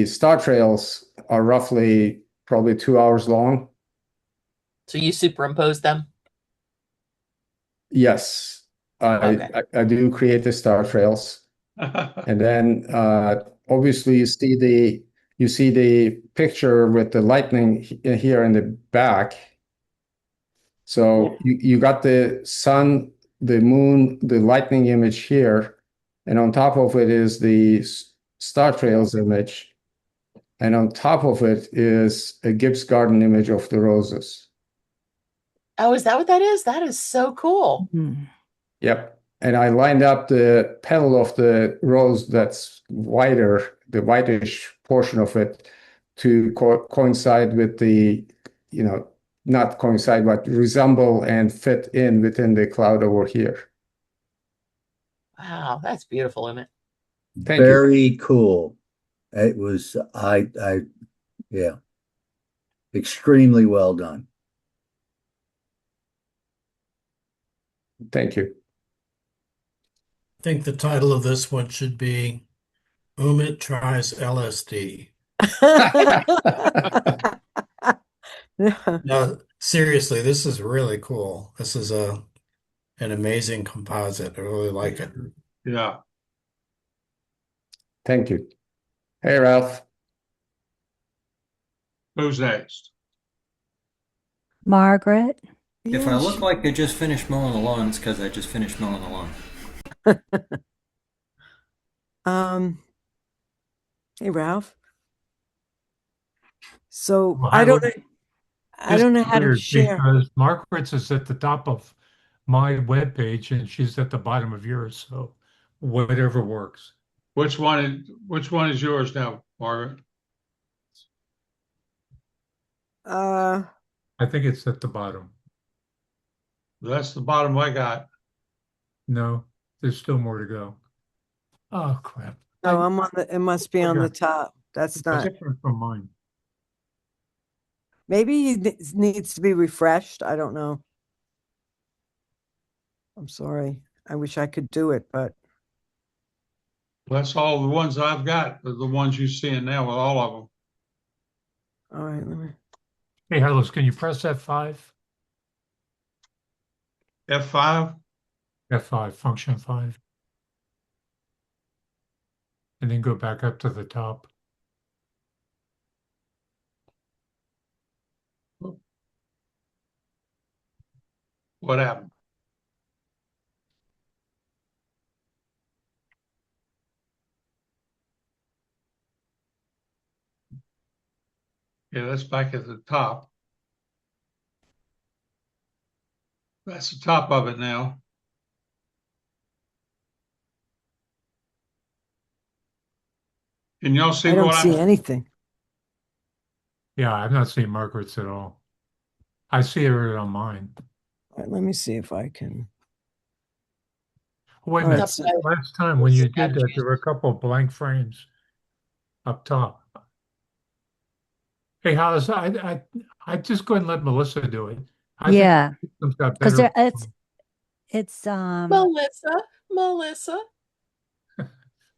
star trails are roughly probably 2 hours long. So you superimpose them? Yes, Okay. I do create the star trails. And then obviously you see the picture with the lightning here in the back. So you got the sun, the moon, the lightning image here, and on top of it is the star trails image, and on top of it is a Gibbs Garden image of the roses. Oh, is that what that is? That is so cool. Mhm. Yep. and I lined up the petal of the rose that's wider, the whitish portion of it, to coincide with the, not coincide, but resemble and fit in within the cloud over here. Wow, that's beautiful, isn't it? Thank you. Very cool. It was, yeah, extremely well done. Thank you. I think the title of this one should be Umit Tries LSD. No, seriously, this is really cool. This is an amazing composite. I really like it. Yeah. Thank you. Hey, Ralph. Who's next? Margaret. If I look like I just finished mowing the lawn, it's because I just finished mowing the lawn. Hey, Ralph. So Well, I don't would- know. I don't know how to weird share. Because Margaret's is at the top of my webpage and she's at the bottom of yours, so whatever works. Which one is yours now, Margaret? Uh, I think it's at the bottom. That's the bottom I got. No, there's still more to go. Oh, crap. no, I'm on the. It must be on the top. That's That's not. different from mine. Maybe he needs to be refreshed. I don't know. I'm sorry. I wish I could do it, but That's all the ones I've got, the ones you're seeing now with all of them. all right. Let me. Hey, Carlos, can you press F5? F5? F5, function 5. And then go back up to the top. What happened? Yeah, that's back at the top. That's the top of it now. Can y'all see I don't what see I'm? anything. Yeah, I've not seen Margaret's at all. I see her on mine. All right, let me see if I can. Wait a All minute. right, so- Last time when you did that, there were a couple of blank frames up top. Hey, Hollis, I just go ahead and let Melissa do it. I think Yeah, systems got because better. it's Melissa.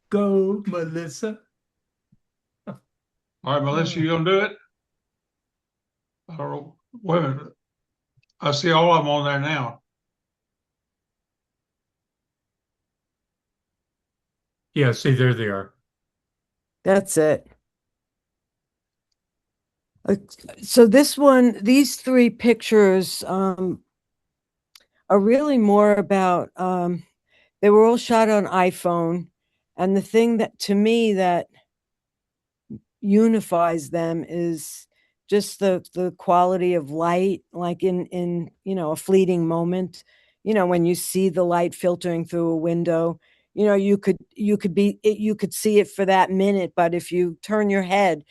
Go, Melissa. All right, Melissa, you gonna do it? I don't know. Wait a minute. I see all of them on there now. Yeah, see, there they are. That's it. So this one, these three pictures are really more about they were all shot on iPhone, and the thing that to me that unifies them is just the quality of light, like in a fleeting moment, when you see the light filtering through a window, you could see it for that minute, but if you turn your head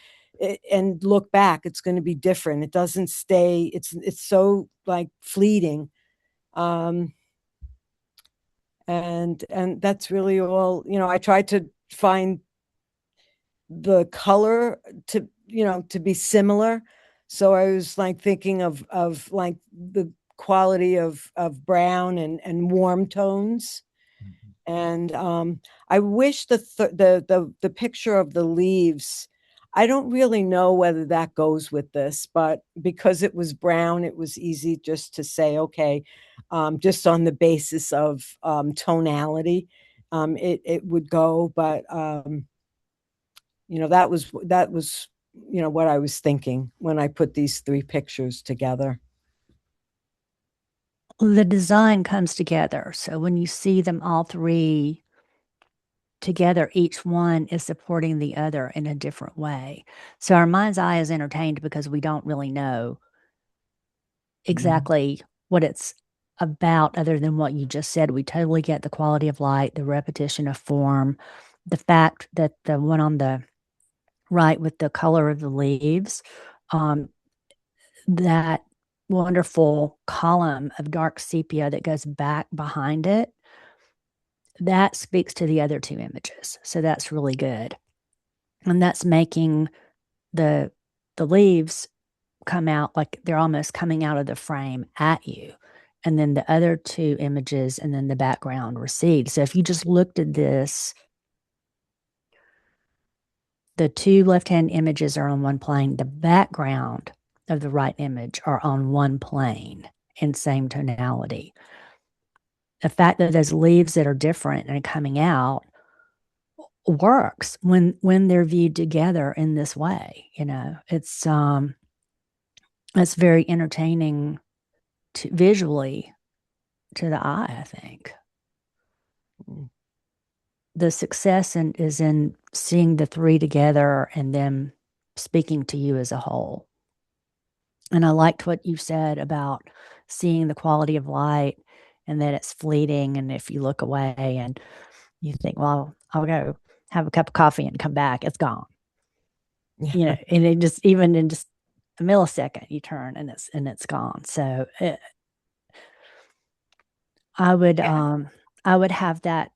and look back, it's going to be different. It doesn't stay. It's so like fleeting. And that's really all. I tried to find the color to be similar, so I was like thinking of like the quality of brown and warm tones. And I wish the picture of the leaves, I don't really know whether that goes with this, but because it was brown, it was easy just to say, okay, just on the basis of tonality, it would go. But that was what I was thinking when I put these three pictures together. the design comes together. So when you see them all three together, each one is supporting the other in a different way. So our mind's eye is entertained because we don't really know exactly what it's about other than what you just said. We totally get the quality of light, the repetition of form, the fact that the one on the right with the color of the leaves, that wonderful column of dark sepia that goes back behind it, that speaks to the other two images. So that's really good. And that's making the leaves come out like they're almost coming out of the frame at you. And then the other two images and then the background recede. So if you just looked at this, the two left-hand images are on one plane. The background of the right image are on one plane in same tonality. The fact that there's leaves that are different and coming out works when they're viewed together in this way. It's very entertaining visually to the eye, I think. The success is in seeing the three together and them speaking to you as a whole. And I liked what you said about seeing the quality of light and that it's fleeting. And if you look away and you think, well, I'll go have a cup of coffee and come back, it's gone. And it just, even in just a millisecond, you turn and it's gone. So I would have that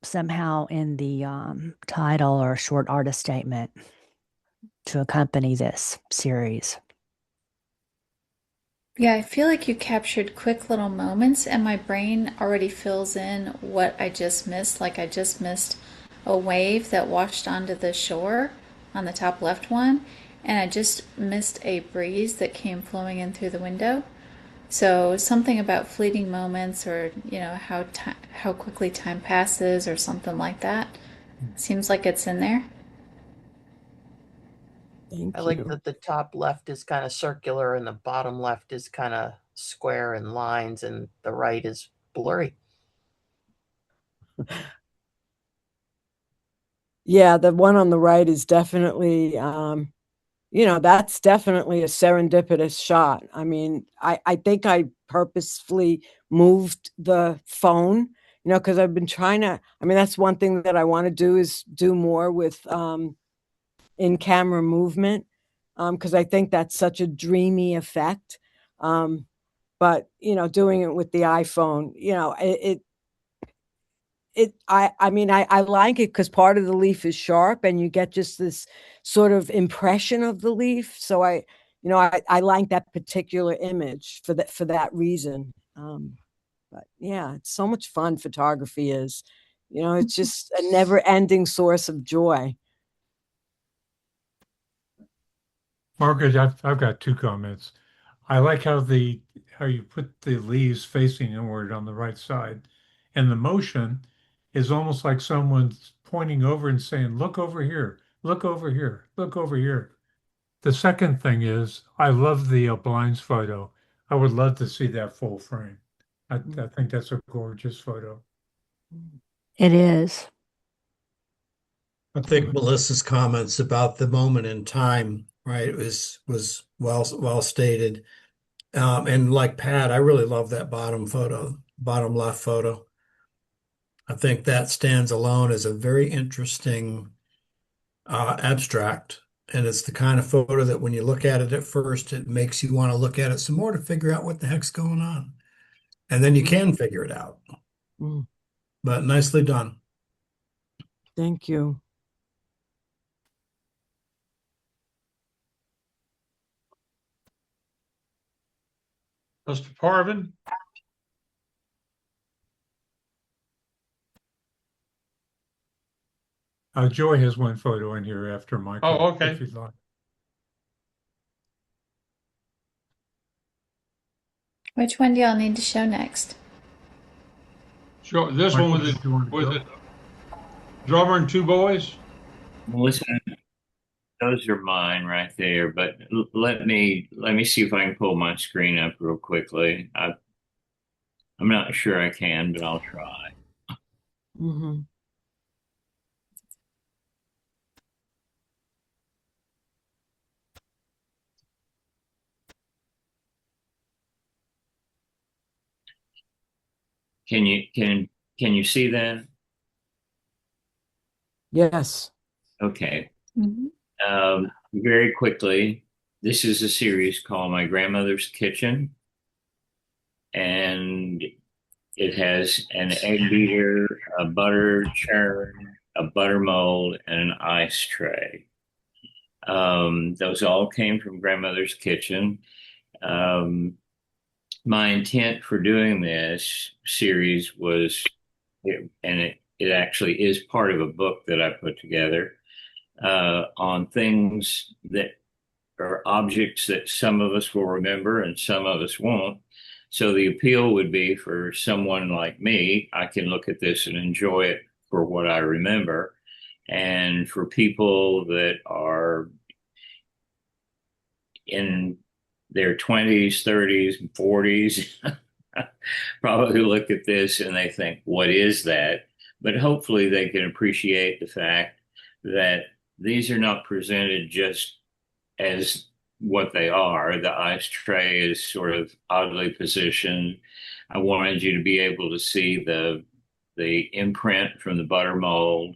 somehow in the title or short artist statement to accompany this series. Yeah, I feel like you captured quick little moments, and my brain already fills in what I just missed. Like I just missed a wave that washed onto the shore on the top left one, and I just missed a breeze that came flowing in through the window. So something about fleeting moments, or how quickly time passes, or something like that. Seems like it's in there. Thank I like you. that the top left is kind of circular and the bottom left is kind of square and lines, and the right is blurry. Yeah, the one on the right is definitely, that's definitely a serendipitous shot. I mean, I think I purposefully moved the phone, because I've been trying to, that's one thing that I want to do is do more with in-camera movement, because I think that's such a dreamy effect. But, doing it with the iPhone, I like it because part of the leaf is sharp and you get just this sort of impression of the leaf. So I like that particular image for that reason. But yeah, it's so much fun. Photography is, it's just a never ending source of joy. Margaret, I've got two comments. I like how you put the leaves facing inward on the right side, and the motion is almost like someone's pointing over and saying, "Look over here, look over here, look over here." The second thing is, I love the blinds photo. I would love to see that full frame. I think that's a gorgeous photo. It is. I think Melissa's comments about the moment in time, right, was well stated. And like Pat, I really love that bottom left photo. I think that stands alone as a very interesting abstract. And it's the kind of photo that when you look at it at first, it makes you want to look at it some more to figure out what the heck's going on. And then you can figure it out. But nicely done. Thank you. Mr. Parvin? Joy has one photo in here after Michael. Oh, okay. If you'd like. Which one do y'all need to show next? Sure. This Michael, one did you want to with go? the drummer and two boys. Melissa, those are mine right there. But let me see if I can pull my screen up real quickly. I'm not sure I can, but I'll try. Mm-hmm. Can you see that? Yes. Okay. Mhm. Very quickly, this is a series called My Grandmother's Kitchen, and it has an egg beater, a butter churn, a butter mold, and an ice tray. Those all came from Grandmother's Kitchen. My intent for doing this series was, it actually is part of a book that I put together on things that are objects that some of us will remember and some of us won't. So the appeal would be for someone like me, I can look at this and enjoy it for what I remember. And for people that are in their 20s, 30s, and 40s, probably look at this and they think, what is that? But hopefully they can appreciate the fact that these are not presented just as what they are. The ice tray is sort of oddly positioned. I wanted you to be able to see the imprint from the butter mold.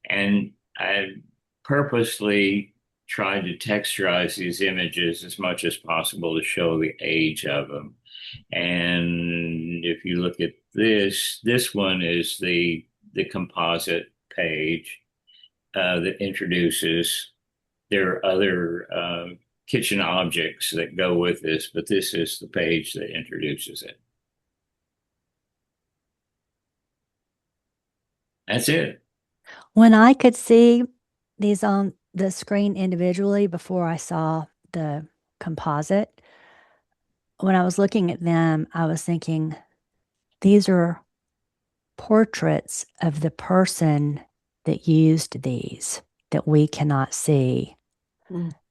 And I purposely tried to texturize these images as much as possible to show the age of them. And if you look at this one is the composite page that introduces. There are other kitchen objects that go with this, but this is the page that introduces it. That's it. When I could see these on the screen individually before I saw the composite, when I was looking at them, I was thinking, these are portraits of the person that used these that we cannot see,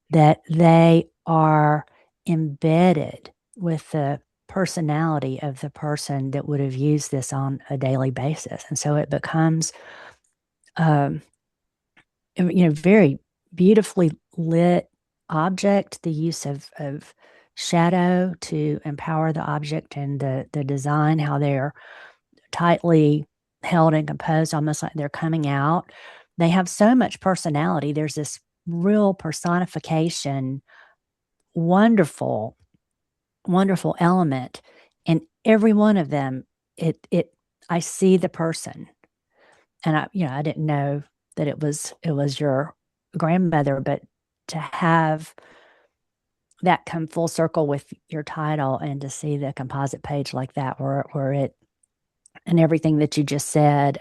that they are embedded with the personality of the person that would have used this on a daily basis. And so it becomes, very beautifully lit object, the use of shadow to empower the object, and the design, how they're tightly held and composed, almost like they're coming out. They have so much personality. There's this real personification, wonderful, wonderful element in every one of them. I see the person, and I didn't know that it was your grandmother, but to have that come full circle with your title and to see the composite page like that, where it and everything that you just said,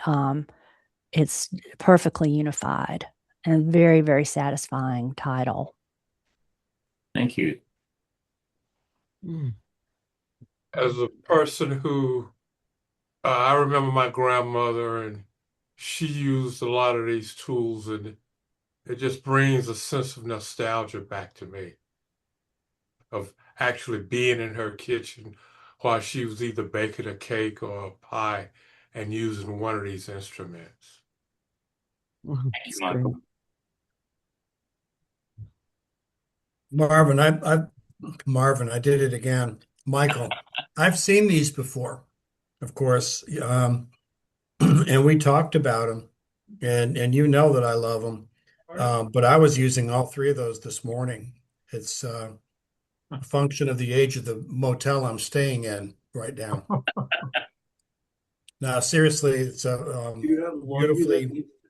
it's perfectly unified and very, very satisfying title. Thank you. As a person who, I remember my grandmother, and she used a lot of these tools, and it just brings a sense of nostalgia back to me of actually being in her kitchen while she was either baking a cake or a pie and using one of these instruments. Thank you, Michael. Marvin, I did it again. Michael, I've seen these before, of course, and we talked about them, and you know that I love them. But I was using all three of those this morning. It's a function of the age of the motel I'm staying in right now. Now, seriously, it's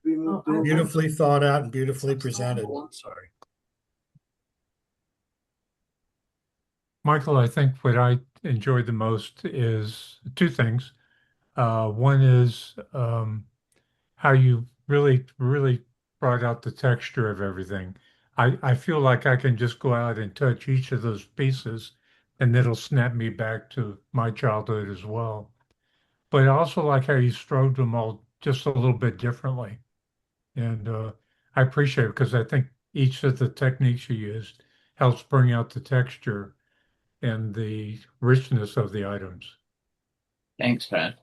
beautifully thought out and beautifully presented. Sorry. Michael, I think what I enjoyed the most is two things. One is how you really, really brought out the texture of everything. I feel like I can just go out and touch each of those pieces and it'll snap me back to my childhood as well. But I also like how you strode them all just a little bit differently. And I appreciate it because I think each of the techniques you used helps bring out the texture and the richness of the items. Thanks, Pat.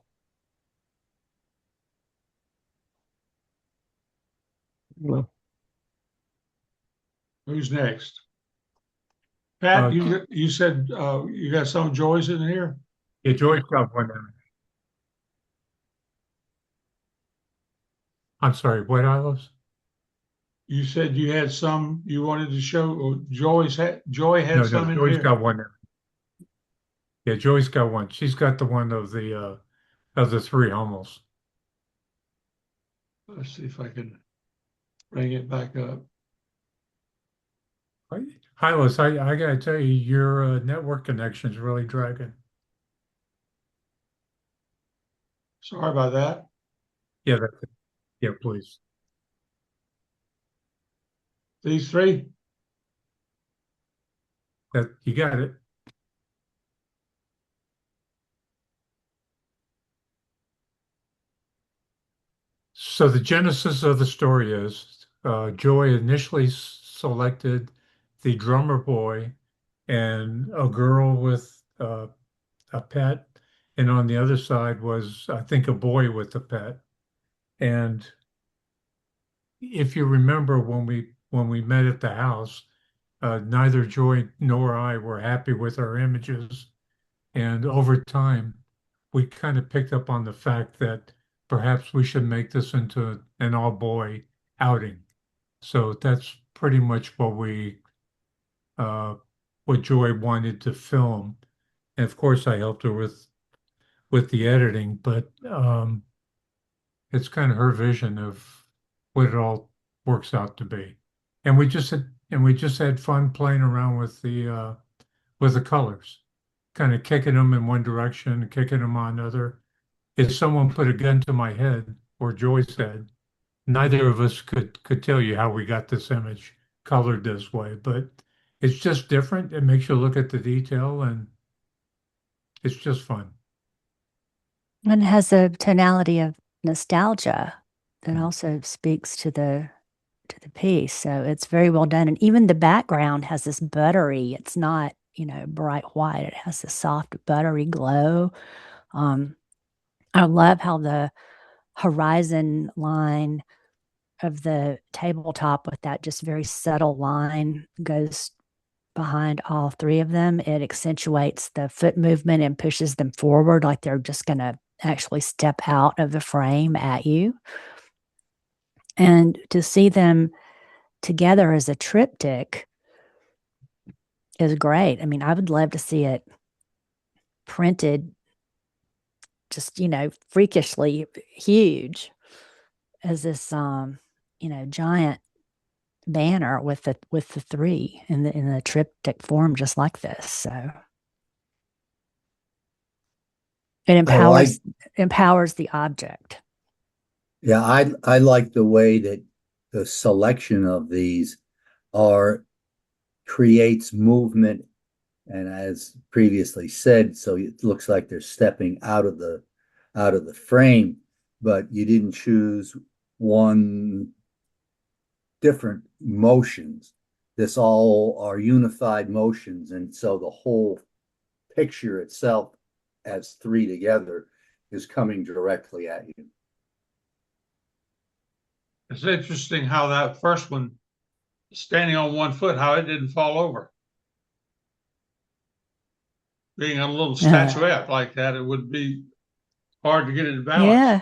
Who's next? Pat, you said you got some Joy's in here? Yeah, Joy's got one. I'm sorry, what, Ilos? You said you had some you wanted to show, or Joy had No, some in Joy's here. got one there. Yeah, Joy's got one. She's got the one of the three almost. Let's see if I can bring it back up. Hylos, I gotta tell you, your network connection's really dragging. Sorry about that. Yeah, yeah, please. These three. That you got it. So the genesis of the story is Joy initially selected the drummer boy and a girl with a pet, and on the other side was, I think, a boy with a pet. And if you remember when we met at the house, neither Joy nor I were happy with our images, and over time, we kind of picked up on the fact that perhaps we should make this into an all-boy outing. So that's pretty much what Joy wanted to film. And of course, I helped her with the editing, but it's kind of her vision of what it all works out to be. And we just had fun playing around with the colors, kind of kicking them in one direction, kicking them on another. If someone put a gun to my head or Joy's head, neither of us could tell you how we got this image colored this way, but it's just different. It makes you look at the detail, and it's just fun. And it has a tonality of nostalgia that also speaks to the piece. So it's very well done. And even the background has this buttery, it's not, bright white. It has this soft buttery glow. I love how the horizon line of the tabletop with that just very subtle line goes behind all three of them. It accentuates the foot movement and pushes them forward like they're just going to actually step out of the frame at you. And to see them together as a triptych is great. I mean, I would love to see it printed just, freakishly huge as this giant banner with the three in the triptych form, just like this. So it empowers the object. Yeah, I like the way that the selection of these creates movement, and as previously said, so it looks like they're stepping out of the frame, but you didn't choose one different motions. This all are unified motions, and so the whole picture itself as three together is coming directly at you. It's interesting how that first one, standing on one foot, how it didn't fall over. Being a little statuette like that, it would be hard to get it to balance. Yeah.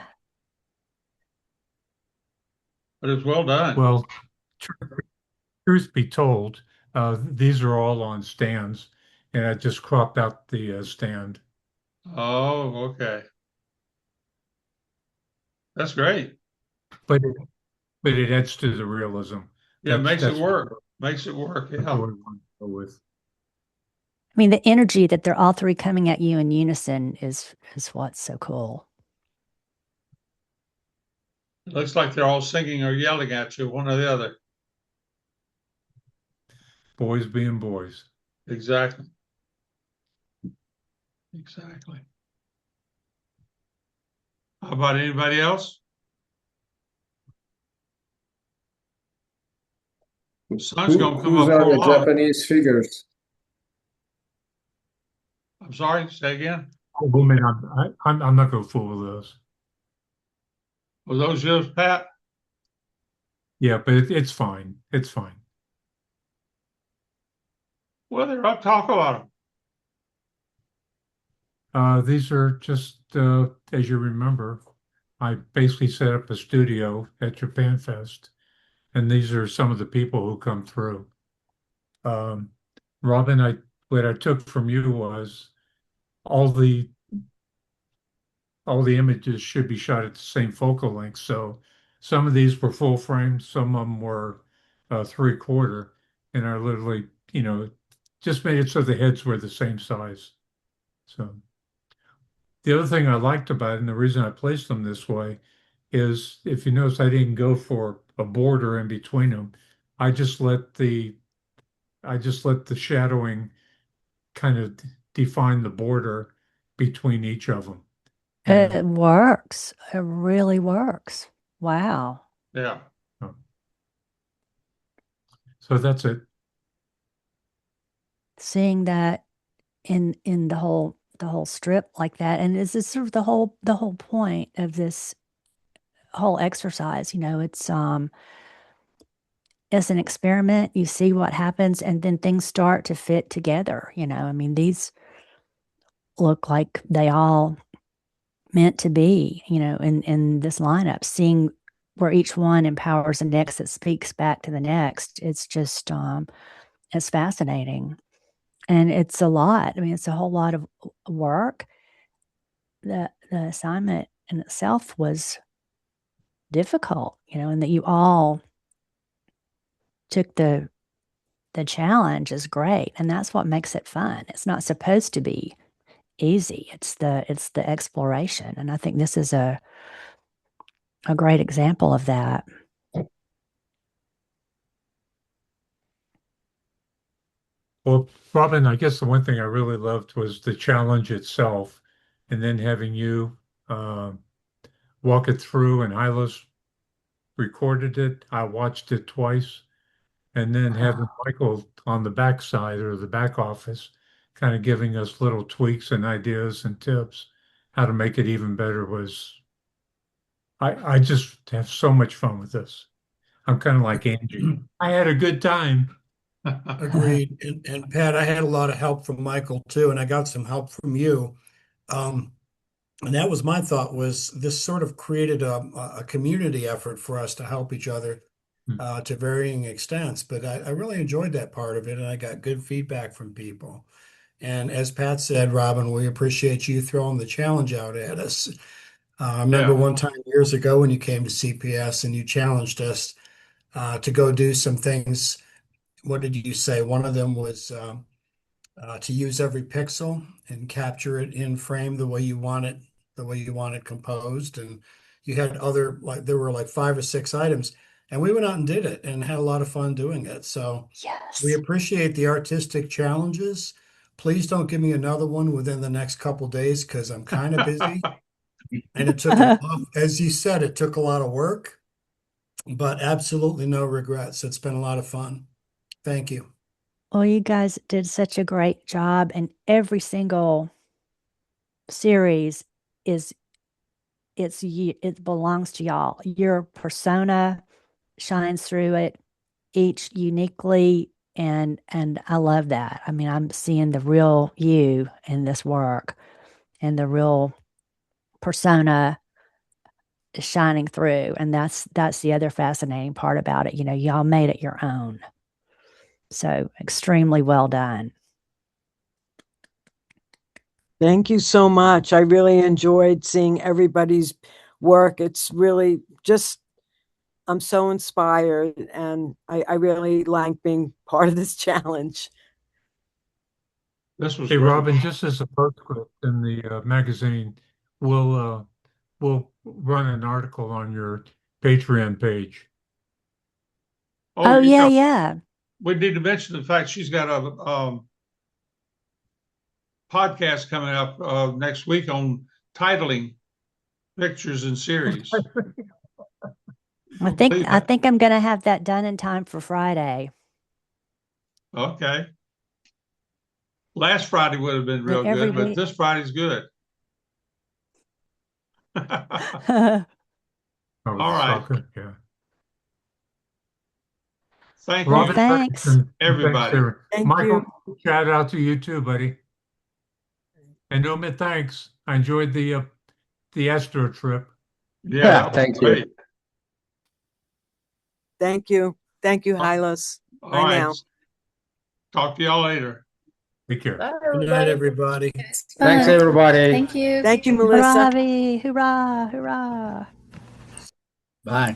But it's well done. Well, truth be told, these are all on stands, and I just cropped out the stand. Oh, okay. That's great. But it adds to the realism. Yeah, it makes it That's work. Makes it work. what Yeah. we want to go with. I mean, the energy that they're all three coming at you in unison is what's so cool. It looks like they're all singing or yelling at you, one or the other. Boys being boys. Exactly. Exactly. How about anybody else? Sun's gonna come Whose up are for a the while. Japanese figures? I'm sorry, say again. Oh, man, I'm not going to fool with those. Were those yours, Pat? Yeah, but it's fine. It's fine. Well, they're up. Talk about them. These are just, as you remember, I basically set up a studio at Japan Fest, and these are some of the people who come through. Robin, what I took from you was all the images should be shot at the same focal length. So some of these were full frame, some of them were 3/4, and I literally, just made it so the heads were the same size. So the other thing I liked about it, and the reason I placed them this way, is if you notice, I didn't go for a border in between them. I just let the shadowing kind of define the border between each of them. It works. It really works. Wow. Yeah. So that's it. Seeing that in the whole strip like that, and this is sort of the whole point of this whole exercise. It's an experiment. You see what happens, and then things start to fit together. I mean, these look like they all meant to be, in this lineup. Seeing where each one empowers the next, that speaks back to the next. It's just, it's fascinating. And it's a lot. I mean, it's a whole lot of work. The assignment in itself was difficult, and that you all took the challenge is great. And that's what makes it fun. It's not supposed to be easy. It's the exploration. And I think this is a great example of that. Well, Robin, I guess the one thing I really loved was the challenge itself, and then having you walk it through, and Hylas recorded it. I watched it twice, and then having Michael on the back side or the back office kind of giving us little tweaks and ideas and tips how to make it even better was I just have so much fun with this. I'm kind of like Angie. I had a good time. Agreed. And Pat, I had a lot of help from Michael too, and I got some help from you. And that was my thought, was this sort of created a community effort for us to help each other to varying extents. But I really enjoyed that part of it, and I got good feedback from people. And as Pat said, Robin, we appreciate you throwing the challenge out at us. I remember one time years ago when you came to CPS and you challenged us to go do some things. What did you say? One of them was to use every pixel and capture it in frame the way you want it composed. And you had other, like, there were like 5 or 6 items, and we went out and did it and had a lot of fun doing it. So yes, we appreciate the artistic challenges. Please don't give me another one within the next couple days, because I'm kind of busy. And it took, as you said, it took a lot of work, but absolutely no regrets. It's been a lot of fun. Thank you. Well, you guys did such a great job, and every single series it belongs to y'all. Your persona shines through it, each uniquely, and I love that. I mean, I'm seeing the real you in this work, and the real persona is shining through, and that's the other fascinating part about it. Y'all made it your own. So extremely well done. Thank you so much. I really enjoyed seeing everybody's work. It's really just, I'm so inspired, and I really like being part of this challenge. This was Hey, great. Robin, just as a postscript in the magazine, we'll run an article on your Patreon page. Oh, yeah. We need to mention the fact she's got a podcast coming up next week on titling pictures and series. I think I'm going to have that done in time for Friday. Okay. Last Friday would have been real good, but this Friday's good. All right. Yeah. Thank Robin, you. Thanks. Everybody. Thank Michael, you. shout out to you too, buddy. And Omid, thanks. I enjoyed the Astro trip. Yeah, that was Thank you. great. Thank you. Thank you, Hylas. All Bye right. now. Talk to y'all later. Take care. Bye, Good night, everybody. everybody. It's Thanks, fun. everybody. Thank you. Thank you, Hurrah, Melissa. V, hurrah, hurrah. Bye.